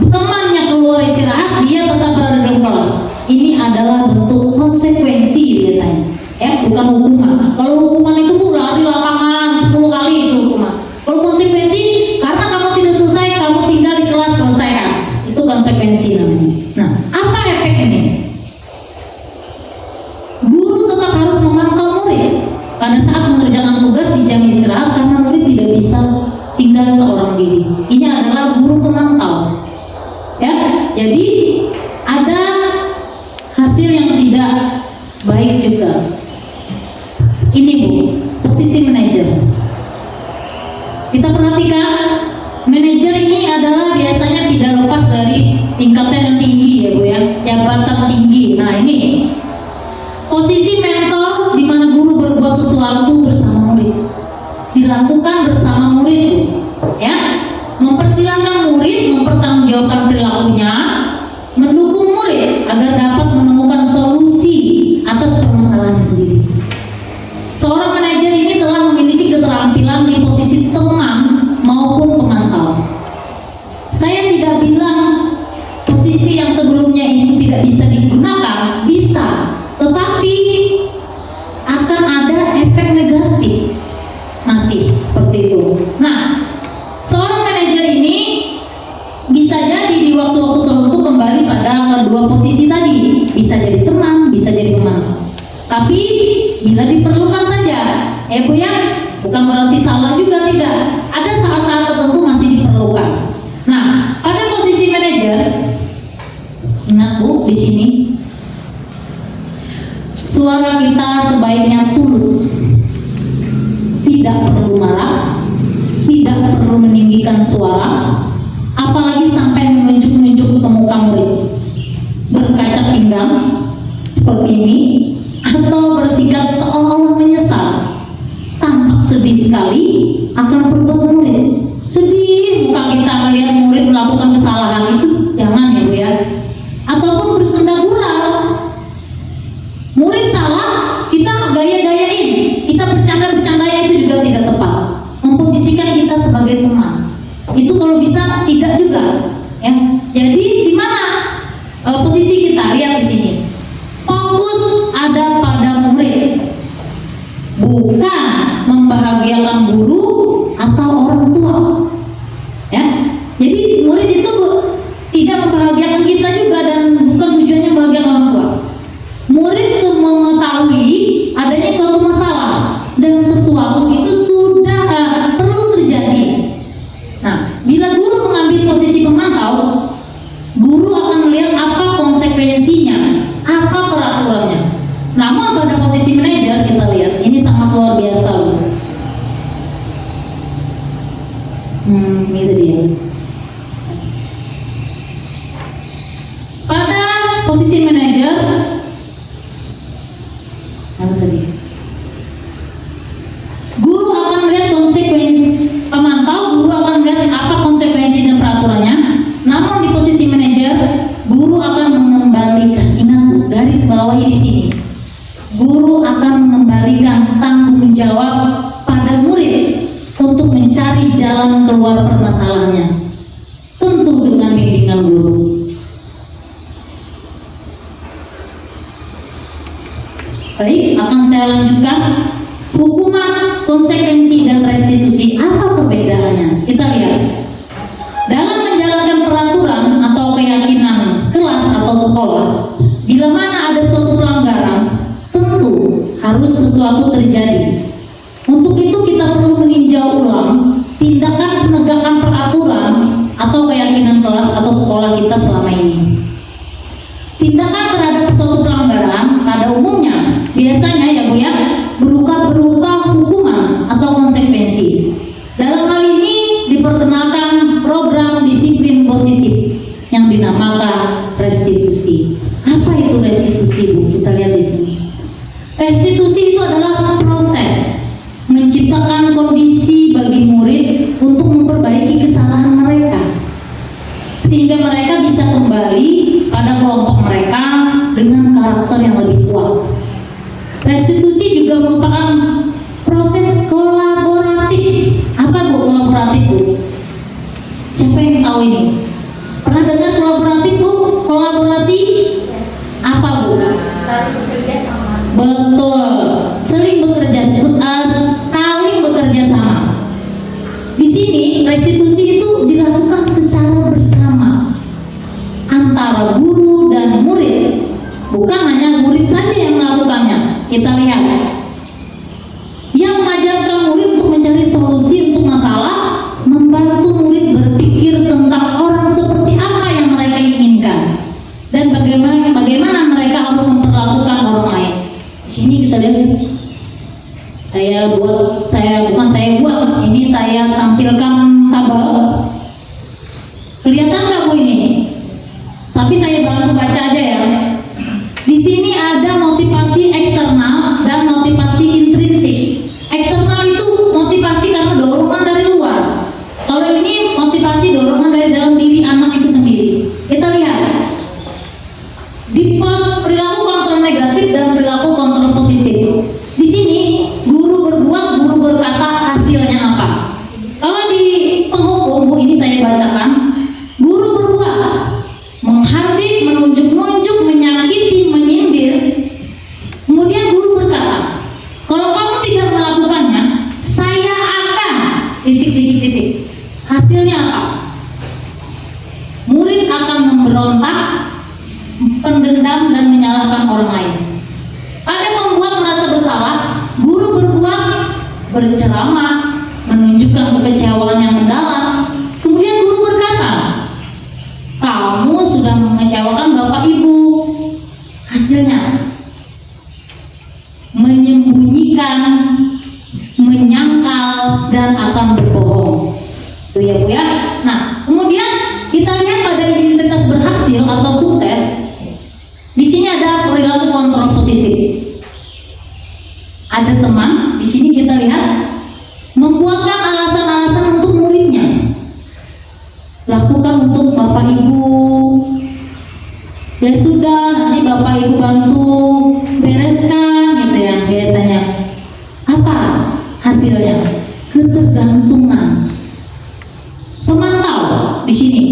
Temannya keluar istirahat, dia tetap berada dalam kelas. Ini adalah bentuk konsekuensi biasanya. Ya, bukan hukuman. Kalau hukuman itu Bu, lari lapangan 10 kali itu hukuman. Kalau konsekuensi, karena kamu tidak selesai, kamu tinggal di kelas, selesaikan. Itu konsekuensi namanya. Nah, apa efek ini? Guru tetap harus memantau murid pada saat mengerjakan tugas di jam istirahat, karena murid tidak bisa tinggal seorang diri. Ini adalah guru pemantau. Ya, jadi ada hasil yang tidak baik juga. Ini Bu, posisi manajer. Kita perhatikan, manajer ini adalah biasanya tidak lepas dari tingkatan yang tinggi ya Bu ya, jabatan tinggi. Nah, ini posisi mentor di mana guru berbuat sesuatu bersama murid, dilakukan bersama murid Bu, ya, mempersilahkan murid mempertanggungjawabkan perilakunya, mendukung murid agar dapat menemukan solusi atas permasalahannya sendiri. Seorang manajer ini telah memiliki keterampilan di posisi teman maupun pemantau. Saya tidak bilang posisi yang sebelumnya itu tidak bisa digunakan, bisa, tetapi Tapi bila diperlukan saja, Bu ya, bukan berarti salah juga, tidak. Ada saat-saat tertentu masih diperlukan. Nah, pada posisi manajer, ingat Bu, di sini suara kita sebaiknya tulus, tidak perlu marah, tidak perlu meninggikan suara, apalagi sampai menunjuk-nunjuk ke muka murid, berkaca pinggang seperti ini, atau bersikap seolah-olah menyesal, tampak sedih sekali akan perbuatan murid. Sedih muka kita melihat murid melakukan kesalahan, itu jangan ya Bu ya. Ataupun bersenda gurau, murid salah, kita gaya-gayain, kita bercanda-bercandain, itu juga tidak tepat. Memposisikan kita sebagai teman, itu kalau bisa tidak juga ya. Jadi di mana posisi kita? Lihat di sini, fokus ada pada murid, bukan membahagiakan guru atau orang tua ya. Jadi murid itu tidak membahagiakan kita juga, dan bukan tujuannya membahagiakan orang tua. Murid semua mengetahui adanya suatu masalah dan sesuatu itu sudah perlu terjadi. Nah, bila guru mengambil posisi pemantau, guru akan melihat apa konsekuensinya, apa peraturannya. Namun pada posisi manajer kita lihat ini sangat luar biasa. Itu dia. Pada posisi manajer, apa tadi? Guru akan melihat konsekuensi, pemantau guru akan melihat apa konsekuensi dan peraturannya. Namun di posisi manajer, guru akan mengembalikan, ingat Bu, garis bawahi di sini, guru akan mengembalikan tanggung jawab pada murid untuk mencari jalan keluar permasalahannya, tentu dengan bimbingan guru. Baik, akan saya lanjutkan. Hukuman, konsekuensi, dan restitusi, apa perbedaannya? Kita lihat. Dalam menjalankan peraturan atau keyakinan kelas atau sekolah, bila mana ada suatu pelanggaran, tentu harus sesuatu terjadi. Untuk itu kita perlu meninjau ulang tindakan penegakan peraturan atau keyakinan kelas atau sekolah kita selama ini. Tindakan terhadap suatu pelanggaran pada umumnya biasanya ya Bu ya berupa hukuman atau konsekuensi. Dalam hal ini diperkenalkan program disiplin positif yang dinamakan restitusi. Apa itu restitusi Bu? Kita lihat di sini. Restitusi itu adalah proses menciptakan kondisi bagi murid untuk memperbaiki kesalahan mereka, sehingga mereka bisa kembali pada kelompok mereka dengan karakter yang lebih kuat. Restitusi juga merupakan proses kolaboratif. Apa Bu kolaboratif Bu? Siapa yang tahu ini? Pernah dengar kolaboratif Bu? Kolaborasi apa Bu? Saling bekerja sama. Betul, saling bekerja sama. Di sini restitusi itu dilakukan secara bersama antara guru dan murid, bukan hanya murid saja yang melakukannya. Kita lihat, yang mengajarkan murid untuk mencari solusi untuk masalah, membantu murid berpikir tentang orang seperti apa yang mereka inginkan dan bagaimana mereka harus memperlakukan orang lain. Di sini kita lihat, ini saya tampilkan tabel. Kelihatan nggak Bu ini? Tapi saya bantu baca aja ya. Di sini ada motivasi eksternal dan motivasi intrinsik. Eksternal itu motivasi karena dorongan dari luar. Kalau ini motivasi dorongan dari dalam diri anak itu sendiri. Kita lihat di pos perilaku kontrol negatif dan perilaku kontrol positif. Di sini guru berbuat, guru berkata, hasilnya apa? Kalau di penghukum Bu, ini saya bacakan, guru berbuat, menghardik, menunjuk-nunjuk, menyakiti, menyindir. Kemudian guru berkata, kalau kamu tidak melakukannya, saya akan titik. Hasilnya apa? Murid akan memberontak, pendendam, dan menyalahkan orang lain. Ada membuat merasa berceramah, menunjukkan kekecewaan yang mendalam. Kemudian guru berkata, kamu sudah mengecewakan Bapak Ibu. Hasilnya, menyembunyikan, menyangkal, dan akan berbohong. Itu ya Bu ya. Nah, kemudian kita lihat pada identitas berhasil atau sukses. Di sini ada perilaku kontrol positif. Ada teman, di sini kita lihat membuatkan alasan-alasan untuk muridnya. Lakukan untuk Bapak Ibu. Ya sudah, nanti Bapak Ibu bantu bereskan gitu ya biasanya. Apa hasilnya? Ketergantungan. Pemantau di sini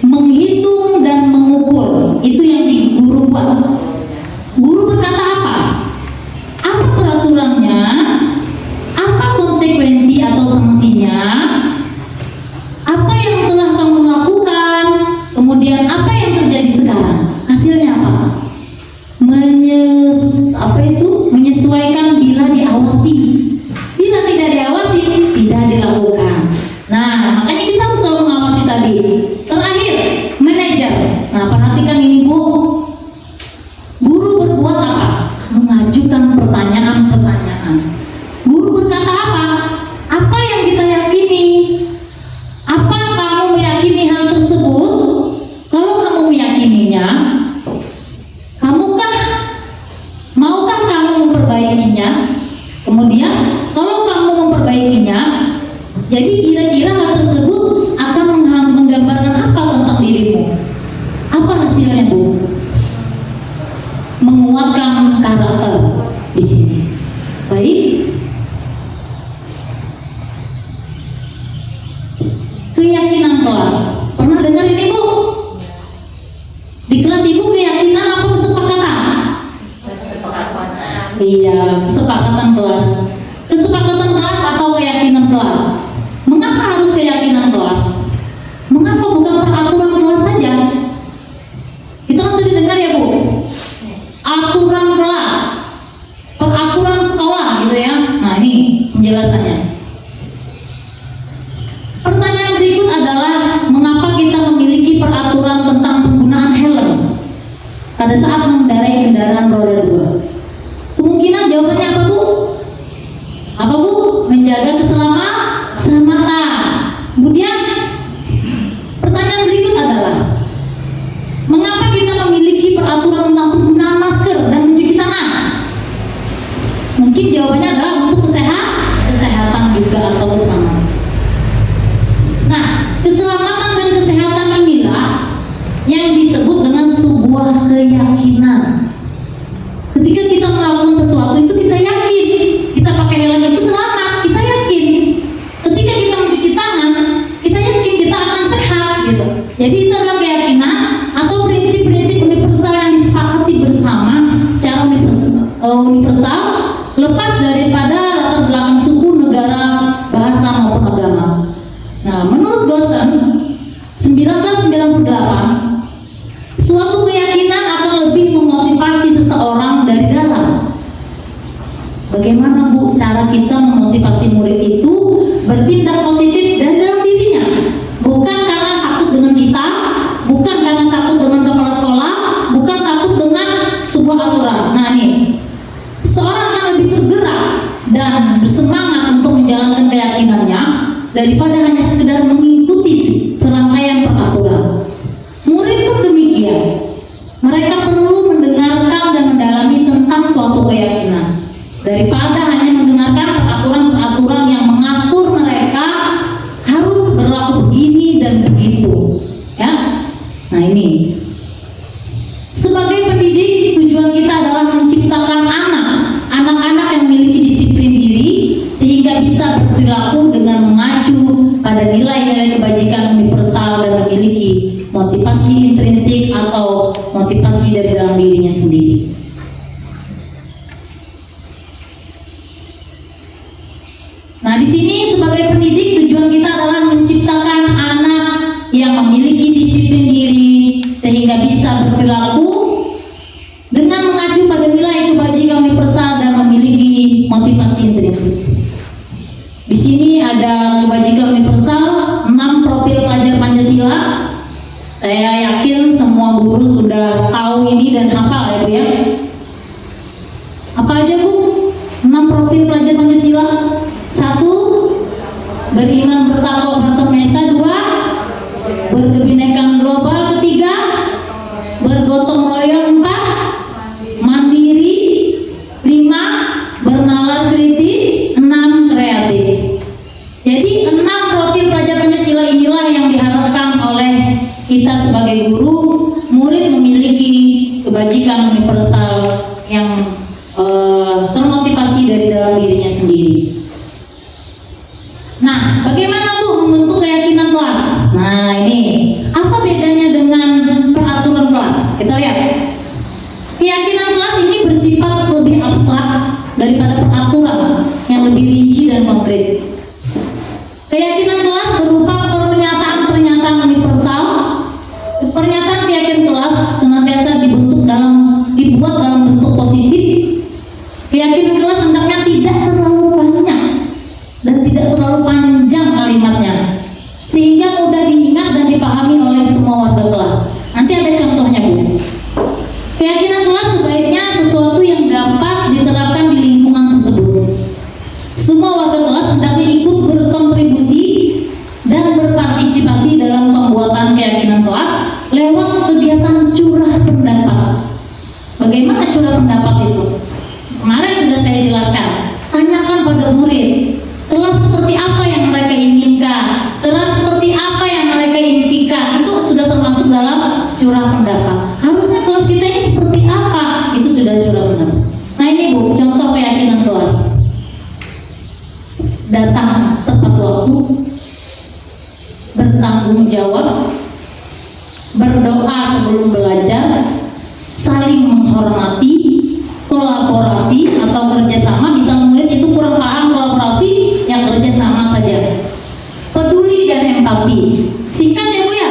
menghitung dan mengukur, itu yang di guru buat. Guru berkata apa? Apa peraturannya? Apa konsekuensi atau sanksinya? Apa yang telah kamu lakukan? Kemudian apa yang terjadi sekarang? Hasilnya apa? Menyesuaikan bila diawasi. Bila tidak diawasi, tidak dilakukan. Nah, makanya kita harus selalu mengawasi tadi. Terakhir, manajer. Nah, perhatikan ini Bu. Guru berbuat apa? Mengajukan pertanyaan-pertanyaan. Guru berkata apa? Apa yang kita yakini? Apa kamu meyakini hal tersebut? Kalau kamu meyakininya, maukah kamu memperbaikinya? Kemudian, kalau kamu memperbaikinya, jadi kira-kira hal tersebut akan menggambarkan apa tentang dirimu? Apa hasilnya Bu? Menguatkan karakter di sini. Baik. Keyakinan kelas. Pernah dengar ini Bu? Di kelas Ibu keyakinan apa kesepakatan? Iya, kesepakatan kelas. Kesepakatan kelas atau keyakinan kelas. Mengapa harus keyakinan kelas? Mengapa bukan peraturan kelas saja? Kita kan sering dengar ya Bu, aturan kelas, peraturan sekolah gitu ya. Nah ini penjelasannya. Pertanyaan berikut adalah mengapa kita memiliki peraturan tentang penggunaan helm pada saat mengendarai kendaraan roda 2? Kemungkinan jawabannya apa Bu? Apa Bu? Menjaga keselamatan. Kemudian pertanyaan berikut adalah mengapa kita memiliki peraturan tentang penggunaan masker dan mencuci tangan? Mungkin jawabannya adalah untuk kesehatan juga atau keselamatan. Nah, keselamatan dan kesehatan inilah yang disebut dengan sebuah keyakinan. Ketika kita melakukan sesuatu itu kita yakin, kita pakai helm itu selamat, kita yakin. Ketika kita mencuci tangan, kita yakin kita akan sehat gitu. Jadi itu adalah keyakinan atau prinsip-prinsip universal yang disepakati bersama secara universal, lepas daripada latar belakang suku, negara, bahasa maupun agama. Nah, menurut Gosen 1998, suatu keyakinan akan lebih memotivasi seseorang dari dalam. Bagaimana Bu cara kita memotivasi murid itu bertindak positif dan dalam dirinya? Bukan karena takut dengan kita, bukan karena takut dengan kepala sekolah, bukan takut dengan sebuah aturan. Nah ini, seorang akan lebih tergerak dan bersemangat untuk menjalankan keyakinannya daripada hanya sekedar mengikuti serangkaian peraturan. Murid pun demikian. Mereka perlu mendengarkan dan mendalami tentang suatu keyakinan daripada hanya mendengarkan peraturan-peraturan yang mengatur mereka harus berlaku begini dan begitu. Ya. Nah ini. Sebagai pendidik, tujuan kita adalah menciptakan anak-anak yang memiliki disiplin diri sehingga bisa berperilaku dengan mengacu pada nilai-nilai kebajikan universal dan memiliki motivasi intrinsik atau motivasi dari dalam dirinya sendiri. Nah, di sini sebagai pendidik tujuan kita adalah menciptakan anak yang memiliki disiplin diri sehingga bisa berperilaku dengan mengacu pada nilai kebajikan universal dan memiliki motivasi intrinsik. 6 profil pelajar Pancasila. 1. Beriman bertakwa bertemesta. 2. Berkebinekaan global. 3. Bergotong royong. 4. Mandiri. 5. Bernalar kritis. 6. Kreatif. Jadi 6 profil pelajar Pancasila inilah yang diharapkan oleh kita sebagai guru, murid memiliki kebajikan universal yang termotivasi dari dalam dirinya sendiri. Nah, bagaimana Bu membentuk keyakinan kelas? Nah, ini apa bedanya dengan peraturan kelas? Kita lihat. Keyakinan kelas ini bersifat lebih abstrak daripada peraturan yang lebih rinci dan konkret. Keyakinan kelas berupa pernyataan-pernyataan universal. Pernyataan keyakinan kelas senantiasa dibuat dalam bentuk positif. Keyakinan kelas hendaknya tidak terlalu banyak dan tidak terlalu panjang kalimatnya, sehingga mudah diingat dan dipahami oleh semua warga kelas. Nanti ada contohnya, Bu. Keyakinan kelas sebaiknya sesuatu yang dapat diterapkan di lingkungan tersebut. Semua warga kelas hendaknya ikut berkontribusi dan berpartisipasi dalam pembuatan keyakinan kelas lewat kegiatan curah pendapat. Bagaimana curah pendapat itu? Kemarin sudah saya jelaskan. Tanyakan pada murid, kelas seperti apa yang mereka inginkan, kelas seperti apa yang mereka impikan. Itu sudah termasuk dalam curah pendapat. Harusnya kelas kita ini seperti apa? Itu sudah curah pendapat. Nah, ini Bu, contoh keyakinan kelas. Datang tepat waktu, bertanggung jawab, berdoa sebelum belajar, saling menghormati, kolaborasi atau kerjasama. Bisa murid itu kurang paham kolaborasi, yang kerjasama saja. Peduli dan empati. Singkat ya Bu ya,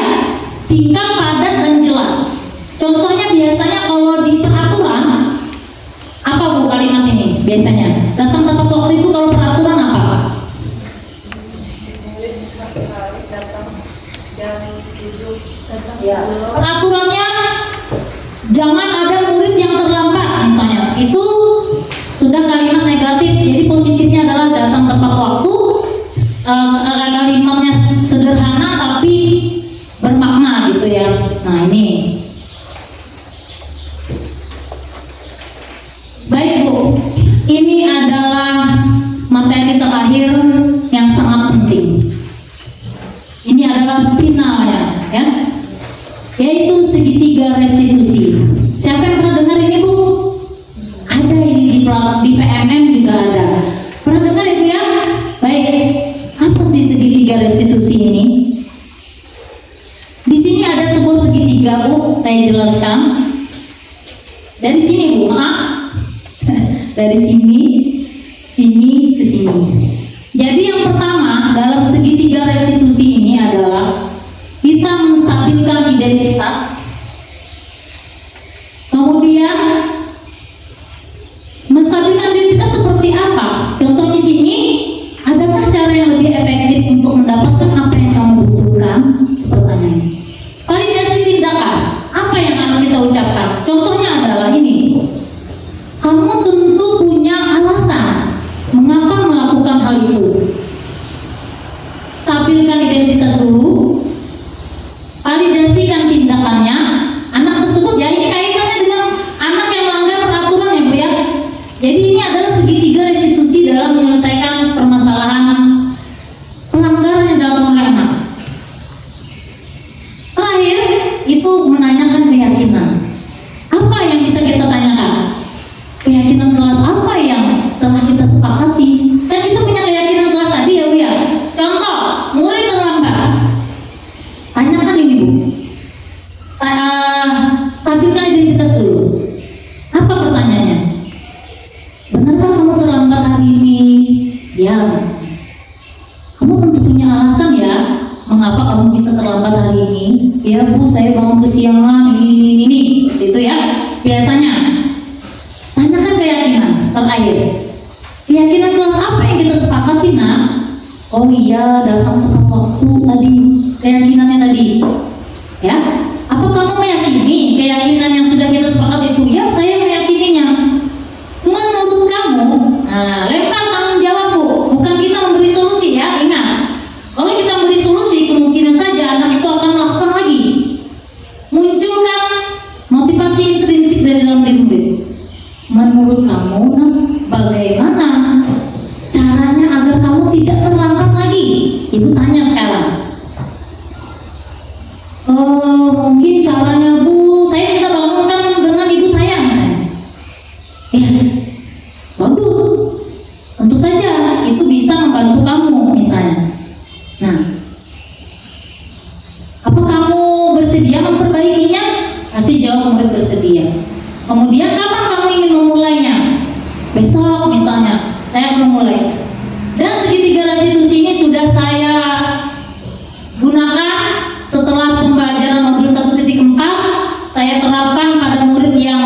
singkat, padat dan jelas. Contohnya biasanya kalau di peraturan, apa Bu kalimat ini? Biasanya datang tepat waktu itu kalau peraturan apa? Ya. Peraturannya jangan ada murid yang terlambat misalnya. Itu sudah kalimat negatif. Jadi positifnya adalah datang tepat waktu. Kalimatnya sederhana tapi bermakna gitu ya. Nah, ini. Baik Bu, ini adalah materi terakhir yang sangat penting. Ini adalah finalnya, ya, yaitu segitiga restitusi. Siapa yang pernah dengar ini Bu? Ada ini di PMM juga ada. Pernah dengar ya Bu ya? Baik, apa sih segitiga restitusi ini? Di sini ada sebuah segitiga Bu, saya jelaskan. Dari sini Bu, maaf. Dari sini ke sini. Jadi yang pertama dalam segitiga restitusi ini adalah kita menstabilkan identitas, kemudian menstabilkan identitas seperti apa? Contohnya sini, adakah cara yang lebih efektif untuk mendapatkan apa yang kamu butuhkan? Pertanyaannya. Validasi tindakan, apa yang harus kita ucapkan? Contohnya adalah ini. Kamu tentu punya alasan mengapa melakukan hal itu. Stabilkan identitas dulu, validasikan tindakannya. Anak tersebut, ya ini kaitannya dengan anak yang melanggar peraturan ya Bu ya. Jadi ini adalah segitiga restitusi dalam menyelesaikan permasalahan pelanggaran yang dilakukan oleh anak. Terakhir itu menanyakan keyakinan. Apa yang bisa kita tanyakan? Keyakinan kelas apa yang telah kita sepakati? Kan kita punya keyakinan kelas tadi ya Bu ya. Contoh, murid terlambat. Tanyakan ini Bu. Stabilkan identitas dulu. Apa pertanyaannya? Benarkah kamu terlambat hari ini? Ya, misalnya. Kamu tentu punya alasan ya, mengapa kamu bisa terlambat hari ini? Ya Bu, saya bangun kesiangan, ini. Itu ya, biasanya. Tanyakan keyakinan. Terakhir, keyakinan kelas apa yang kita sepakati nak? Oh iya, datang tepat waktu tadi, keyakinannya tadi. Ya, apa kamu meyakini keyakinan yang sudah kita sepakati itu? Ya, saya meyakininya. Menurut kamu, Nah, lempar tanggung jawab Bu, bukan kita memberi solusi ya. Ingat, kalau kita memberi solusi kemungkinan saja anak itu akan melakukan lagi. Munculkan motivasi intrinsik dari dalam diri murid. Menurut kamu, Nak, bagaimana caranya agar kamu tidak terlambat lagi? Ibu tanya sekarang. Mungkin caranya Bu, saya minta bangunkan dengan ibu saya misalnya. Ya, bagus. Tentu saja itu bisa membantu kamu misalnya. Nah, apa kamu bersedia memperbaikinya? Pasti jawab murid bersedia. Kemudian kapan kamu ingin memulainya? Besok misalnya, saya akan memulai. Dan segitiga restitusi ini sudah saya gunakan setelah pembelajaran modul 1.4. Saya terapkan pada murid yang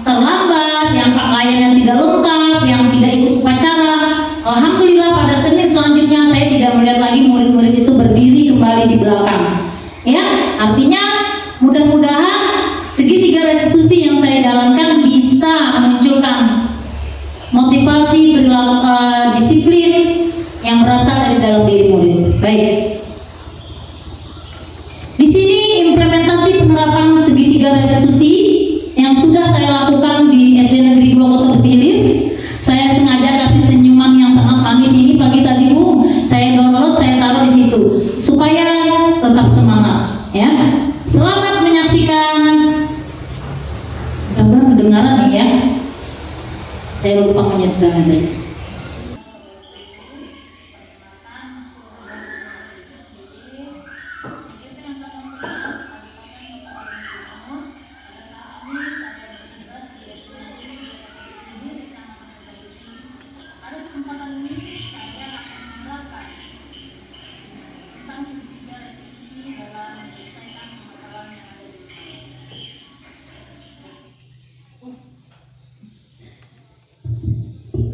terlambat, yang pakaiannya tidak lengkap, yang tidak ikut upacara. Alhamdulillah pada Senin selanjutnya saya tidak melihat lagi murid-murid itu berdiri kembali di belakang. Ya, artinya mudah-mudahan segitiga restitusi yang saya jalankan bisa memunculkan motivasi perilaku disiplin yang berasal dari dalam diri murid. Baik. Di sini implementasi penerapan segitiga restitusi yang sudah saya lakukan di SD Negeri 2 Kota Besilir. Saya sengaja kasih senyuman yang sangat manis ini pagi tadi Bu. Saya download, saya taruh di situ supaya tetap semangat. Ya. Selamat menyaksikan. Mudah-mudahan kedengaran nih ya. Saya lupa menyetrika tadi.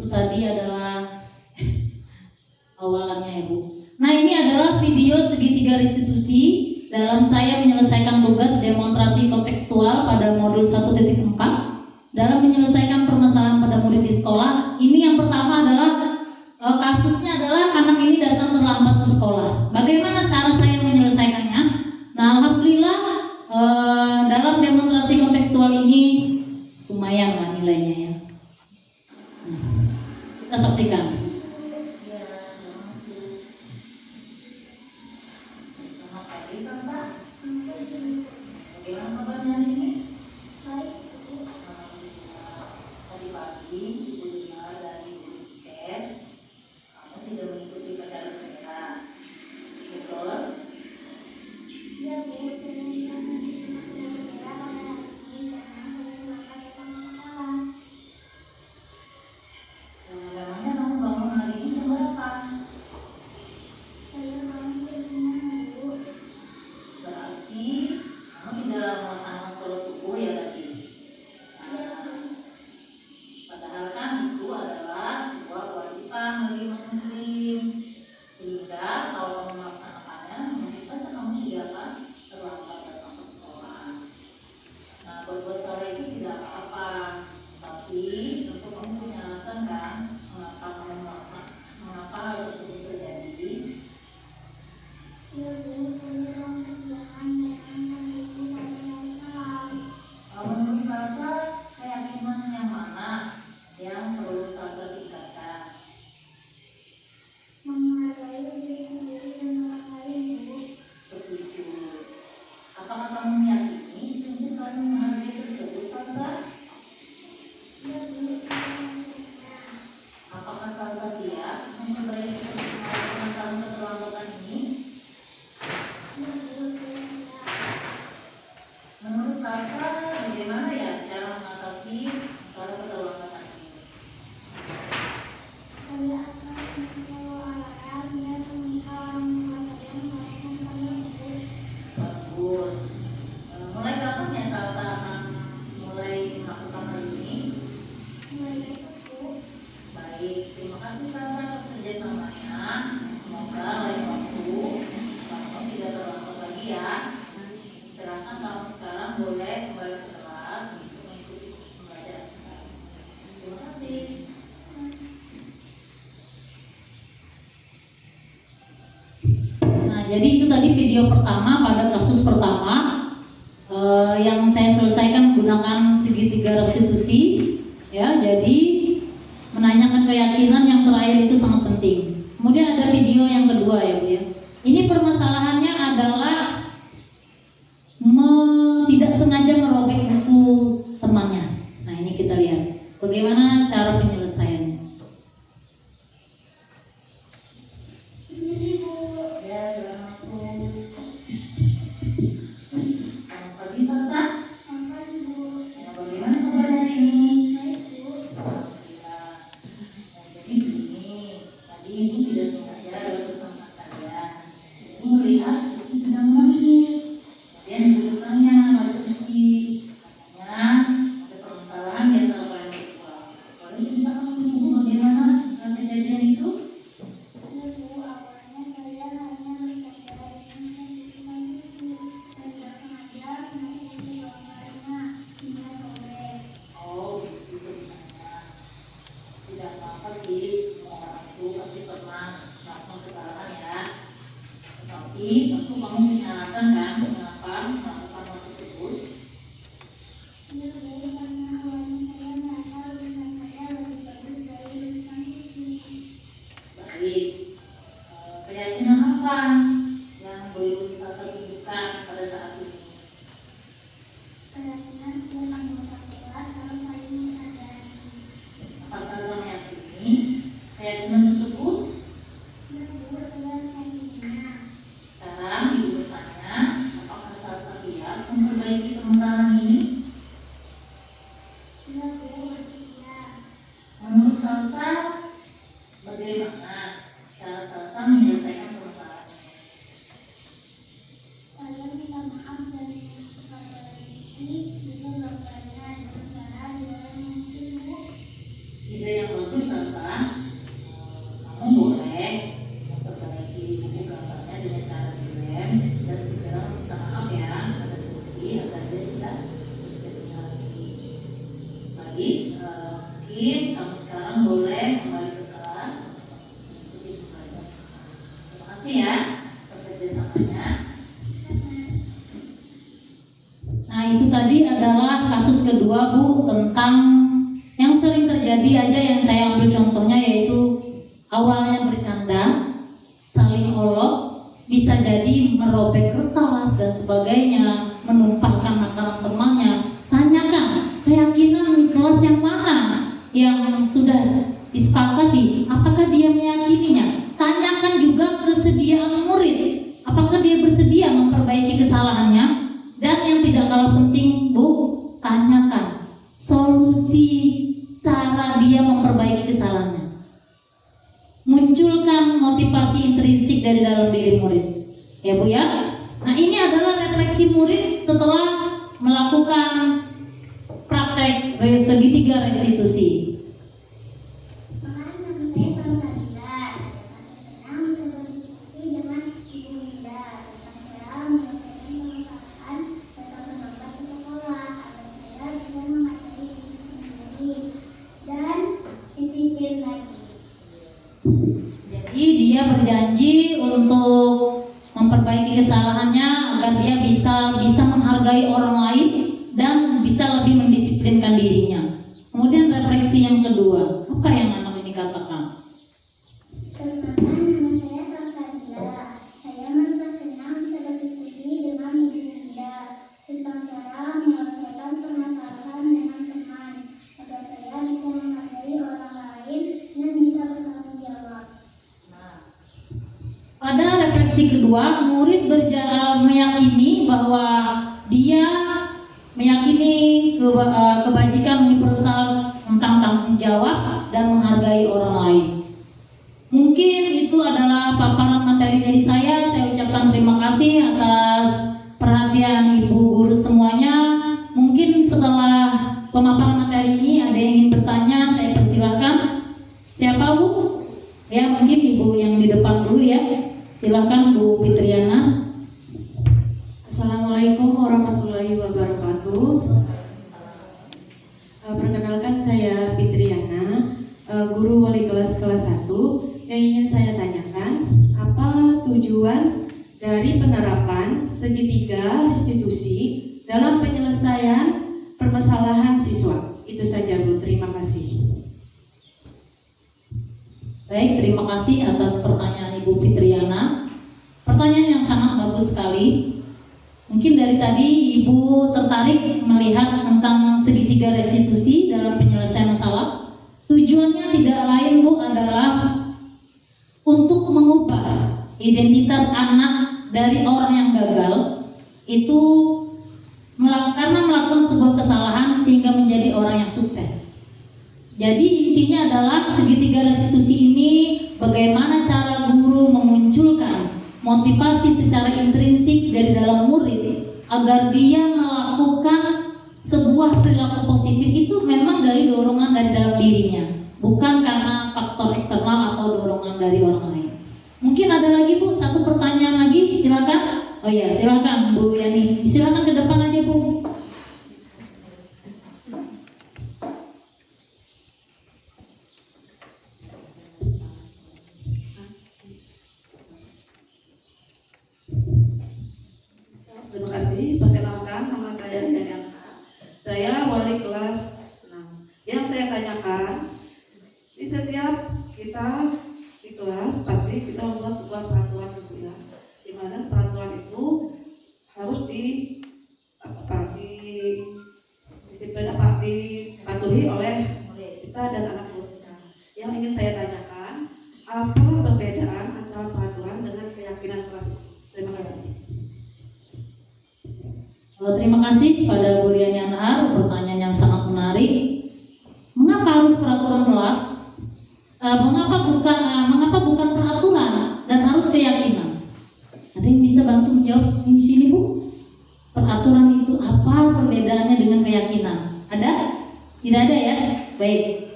Tadi adalah awalannya ya Bu. Nah ini adalah video segitiga restitusi dalam saya menyelesaikan tugas demonstrasi kontekstual pada modul 1.4 dalam menyelesaikan permasalahan pada murid di sekolah. Ini yang pertama adalah kasusnya adalah anak ini datang terlambat ke sekolah. Bagaimana cara saya menyelesaikannya? Nah alhamdulillah dalam demonstrasi kontekstual ini lumayan lah nilainya ya. Kita saksikan. Selamat pagi Bapak. Bagaimana kabarnya hari ini? Baik. Tadi pagi Ibu dengar dari Ibu Tiket, kamu tidak mengikuti upacara bendera. Betul? Ya Bu, saya tidak mengikuti upacara bendera pada hari ini karena saya memakai sama sekolah. Memangnya kamu bangun hari ini jam berapa? Saya bangun jam 6 Bu. Berarti kamu tidak melaksanakan sholat subuh ya tadi? Padahal kan itu adalah sebuah kewajiban bagi umat muslim. Sehingga kalau kamu melaksanakannya, mungkin saja kamu tidak akan terlambat datang ke sekolah. Nah, berbuat salah itu tidak apa-apa. Tapi tentu kamu punya alasan kan mengapa hal tersebut terjadi? Ya Bu, saya mengerjakan dengan ibu pada hari malam. Kalau menurut Salsa, keyakinan yang mana yang perlu Salsa tingkatkan? Menghargai diri sendiri dan orang lain Bu. Setuju. Apakah kamu meyakini prinsip saling menghargai tersebut, Salsa? Ya Bu, saya mengerjakan. Apakah Salsa siap memperbaiki permasalahan keterlambatan ini? Ya Bu, saya siap. Menurut Salsa, bagaimana ya cara mengatasi masalah keterlambatan ini? Saya akan membawa alarm dan meminta orang tua saya melakukan hal itu. Bagus. Mulai kapan ya Salsa akan mulai melakukan hal ini? Mulai besok Bu. Baik, terima kasih Salsa atas kerjasamanya. Semoga lain waktu kamu tidak terlambat lagi ya. Silakan kamu sekarang boleh kembali ke kelas untuk mengikuti pembelajaran kita. Terima kasih. jadi itu tadi video pertama pada kasus pertama yang saya selesaikan menggunakan segitiga restitusi. Ya, jadi menanyakan keyakinan yang terakhir itu sangat penting. Kemudian ada video yang kedua ya Bu ya. Ini permasalahannya adalah tidak sengaja merobek buku temannya. Nah ini kita lihat bagaimana cara penyelesaiannya. Ya, sudah masuk. Selamat pagi Sasa. Ya, bagaimana kabar hari ini? Jadi begini, tadi Ibu tidak sengaja lewat bersama saya. Ibu melihat Suci sedang menangis. Kemudian Ibu bertanya pada Suci, katanya ada permasalahan di antara kalian berdua. Boleh ceritakan ke Ibu bagaimana kejadian itu? Oh, begitu ceritanya. Tidak apa-apa sih, semua orang itu pasti pernah melakukan kesalahan ya. Tetapi tentu kamu punya alasan kan mengapa melakukan hal tersebut? Baik, keyakinan apa yang boleh bisa saya tunjukkan pada saat ini? Apakah kamu meyakini keyakinan tersebut? Sekarang Ibu bertanya, apakah Salsa siap memperbaiki permasalahan ini? Menurut Salsa, bagaimana cara Salsa menyelesaikan permasalahan ini? Ide yang bagus Salsa. Kamu boleh memperbaiki buku gambarnya dengan cara dilem dan segera minta maaf ya pada Suci agar dia tidak bersedih lagi. Baik, mungkin kamu sekarang boleh kembali ke kelas untuk belajar. Terima kasih ya atas kerjasamanya. Nah itu tadi adalah kasus kedua Bu, tentang yang sering terjadi aja yang saya ambil contohnya, yaitu awalnya bercanda, saling olok, bisa jadi merobek kertas dan sebagainya, menumpahkan makanan temannya. Tanyakan keyakinan di kelas yang mana yang sudah disepakati, apakah dia meyakininya. Tanyakan juga kesediaan murid, apakah dia bersedia memperbaiki kesalahannya. Dan yang tidak kalah penting Bu, tanyakan solusi cara dia memperbaiki kesalahannya. Munculkan motivasi intrinsik dari dalam diri murid. Ya Bu ya. Nah ini adalah refleksi murid setelah melakukan praktek segitiga restitusi. Jadi dia berjanji untuk memperbaiki kesalahannya agar dia bisa menghargai orang lain dan bisa lebih mendisiplinkan dirinya. Kemudian refleksi yang kedua, apa yang anak ini katakan? Pada refleksi kedua, murid meyakini bahwa dia meyakini kebajikan universal tentang tanggung jawab dan menghargai orang lain. Mungkin itu adalah paparan materi dari saya. Saya ucapkan terima kasih atas perhatian Ibu guru semuanya. Mungkin setelah pemaparan materi ini ada yang ingin bertanya, saya persilahkan. Siapa Bu? Ya mungkin Ibu yang di depan dulu ya. Silakan Bu Fitriana. Assalamualaikum warahmatullahi wabarakatuh. Perkenalkan saya Fitriana, guru wali kelas 1. Yang ingin saya tanyakan, apa tujuan dari penerapan segitiga restitusi dalam penyelesaian permasalahan siswa. Itu saja Bu, terima kasih. Baik, terima kasih atas pertanyaan Ibu Fitriana. Pertanyaan yang sangat bagus sekali. Mungkin dari tadi Ibu tertarik melihat tentang segitiga restitusi dalam penyelesaian masalah. Tujuannya tidak lain Bu adalah untuk mengubah identitas anak dari orang yang gagal itu karena melakukan sebuah kesalahan sehingga menjadi orang yang sukses. Jadi intinya adalah segitiga restitusi ini bagaimana cara guru memunculkan motivasi secara intrinsik dari dalam murid agar dia melakukan sebuah perilaku positif itu memang dari dorongan dari dalam dirinya, bukan karena faktor eksternal atau dorongan dari orang lain. Mungkin ada lagi Bu, satu pertanyaan lagi, silakan. Oh ya, silakan Bu Yani, silakan ke depan aja Bu. Terima kasih. Perkenalkan, nama saya Riana. Saya wali kelas 6. Yang saya tanyakan, di setiap kita di kelas pasti kita membuat sebuah peraturan gitu ya. Di mana peraturan itu harus dipatuhi oleh kita dan anak buah kita. Yang ingin saya tanyakan, apa perbedaan antara peraturan dengan keyakinan kelas itu? Terima kasih. Terima kasih pada Bu Riani Anhar, pertanyaan yang sangat menarik. Mengapa harus peraturan kelas? Mengapa bukan peraturan dan harus keyakinan? Ada yang bisa bantu menjawab di sini Bu? Peraturan itu apa perbedaannya dengan keyakinan? Ada? Tidak ada ya? Baik.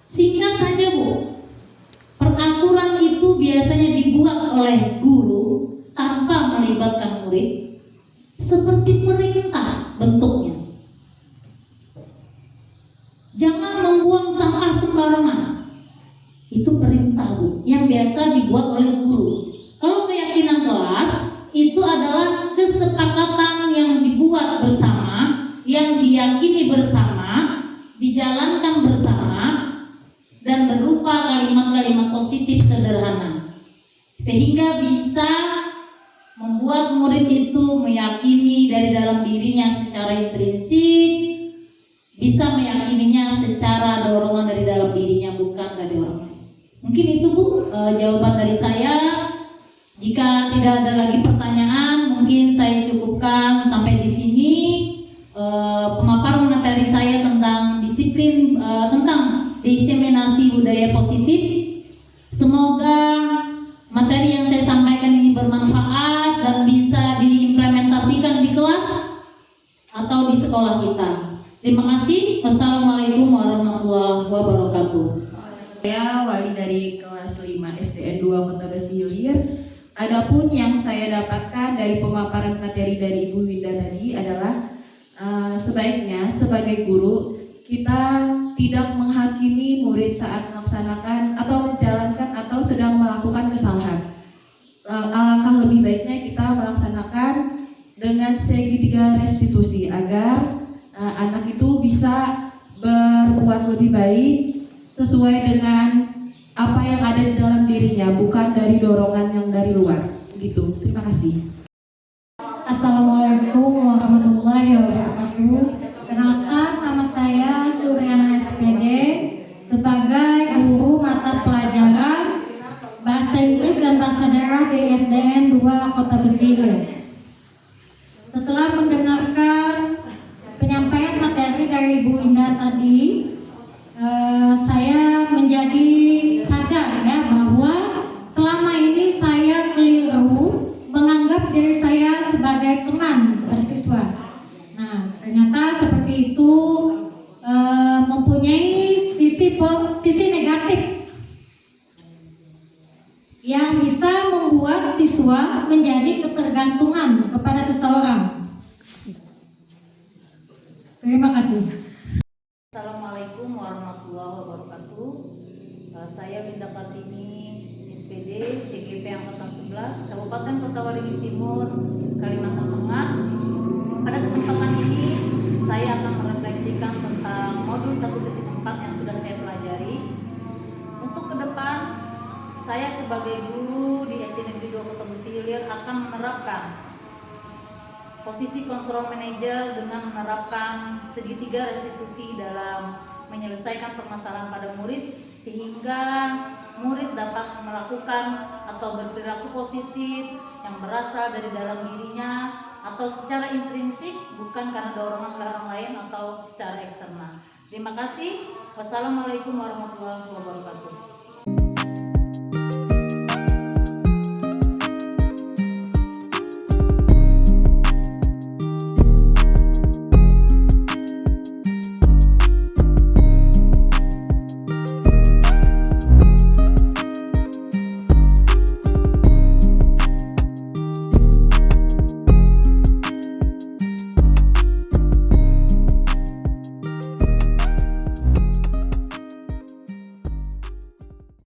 Singkat saja Bu. Peraturan itu biasanya dibuat oleh guru tanpa melibatkan murid. Seperti perintah bentuknya. Jangan membuang sampah sembarangan. Itu perintah Bu, yang biasa dibuat oleh guru. Kalau keyakinan kelas itu adalah kesepakatan yang dibuat bersama, yang diyakini bersama, dijalankan bersama, dan berupa kalimat-kalimat positif sederhana, sehingga bisa membuat murid itu meyakini dari dalam dirinya secara intrinsik, bisa meyakininya secara dorongan dari dalam dirinya, bukan dari orang lain. Mungkin itu Bu jawaban dari saya. Jika tidak ada lagi pertanyaan, mungkin saya cukupkan sampai di sini pemaparan materi saya tentang disiplin tentang diseminasi budaya positif. Semoga materi yang saya sampaikan ini bermanfaat dan bisa diimplementasikan di kelas atau di sekolah kita. Terima kasih. Wassalamualaikum warahmatullahi wabarakatuh. Saya wali dari kelas 5 SDN 2 Kota Besi Hilir. Adapun yang saya dapatkan dari pemaparan materi dari Ibu Winda tadi adalah sebaiknya sebagai guru kita tidak menghakimi murid saat melaksanakan atau menjalankan atau sedang melakukan kesalahan. Alangkah lebih baiknya kita melaksanakan dengan segitiga restitusi agar anak itu bisa berbuat lebih baik sesuai dengan apa yang ada di dalam dirinya, bukan dari dorongan yang dari luar. Begitu. Terima kasih. Assalamualaikum warahmatullahi wabarakatuh. Kenalkan, nama saya Suryana SPD sebagai guru mata pelajaran Bahasa Inggris dan Bahasa Daerah di SDN 2 Kota Besi Hilir. Setelah mendengarkan penyampaian materi dari Ibu Indah tadi, saya menjadi sadar ya bahwa selama ini saya keliru menganggap diri saya sebagai teman bersiswa. Nah, ternyata seperti itu mempunyai sisi negatif yang bisa membuat siswa menjadi ketergantungan kepada seseorang. Terima kasih. Assalamualaikum warahmatullahi wabarakatuh. Saya Winda Kartini, SPD CGP Angkatan 11 Kabupaten Kota Waringin Timur, Kalimantan Tengah. Pada kesempatan ini saya akan merefleksikan tentang modul 1.4 yang sudah saya pelajari. Untuk ke depan, saya sebagai guru di SD Negeri 2 Kota Besi Hilir akan menerapkan posisi kontrol manajer dengan menerapkan segitiga restitusi dalam menyelesaikan permasalahan pada murid, sehingga murid dapat melakukan atau berperilaku positif yang berasal dari dalam dirinya atau secara intrinsik, bukan karena dorongan oleh orang lain atau secara eksternal. Terima kasih. Wassalamualaikum warahmatullahi wabarakatuh.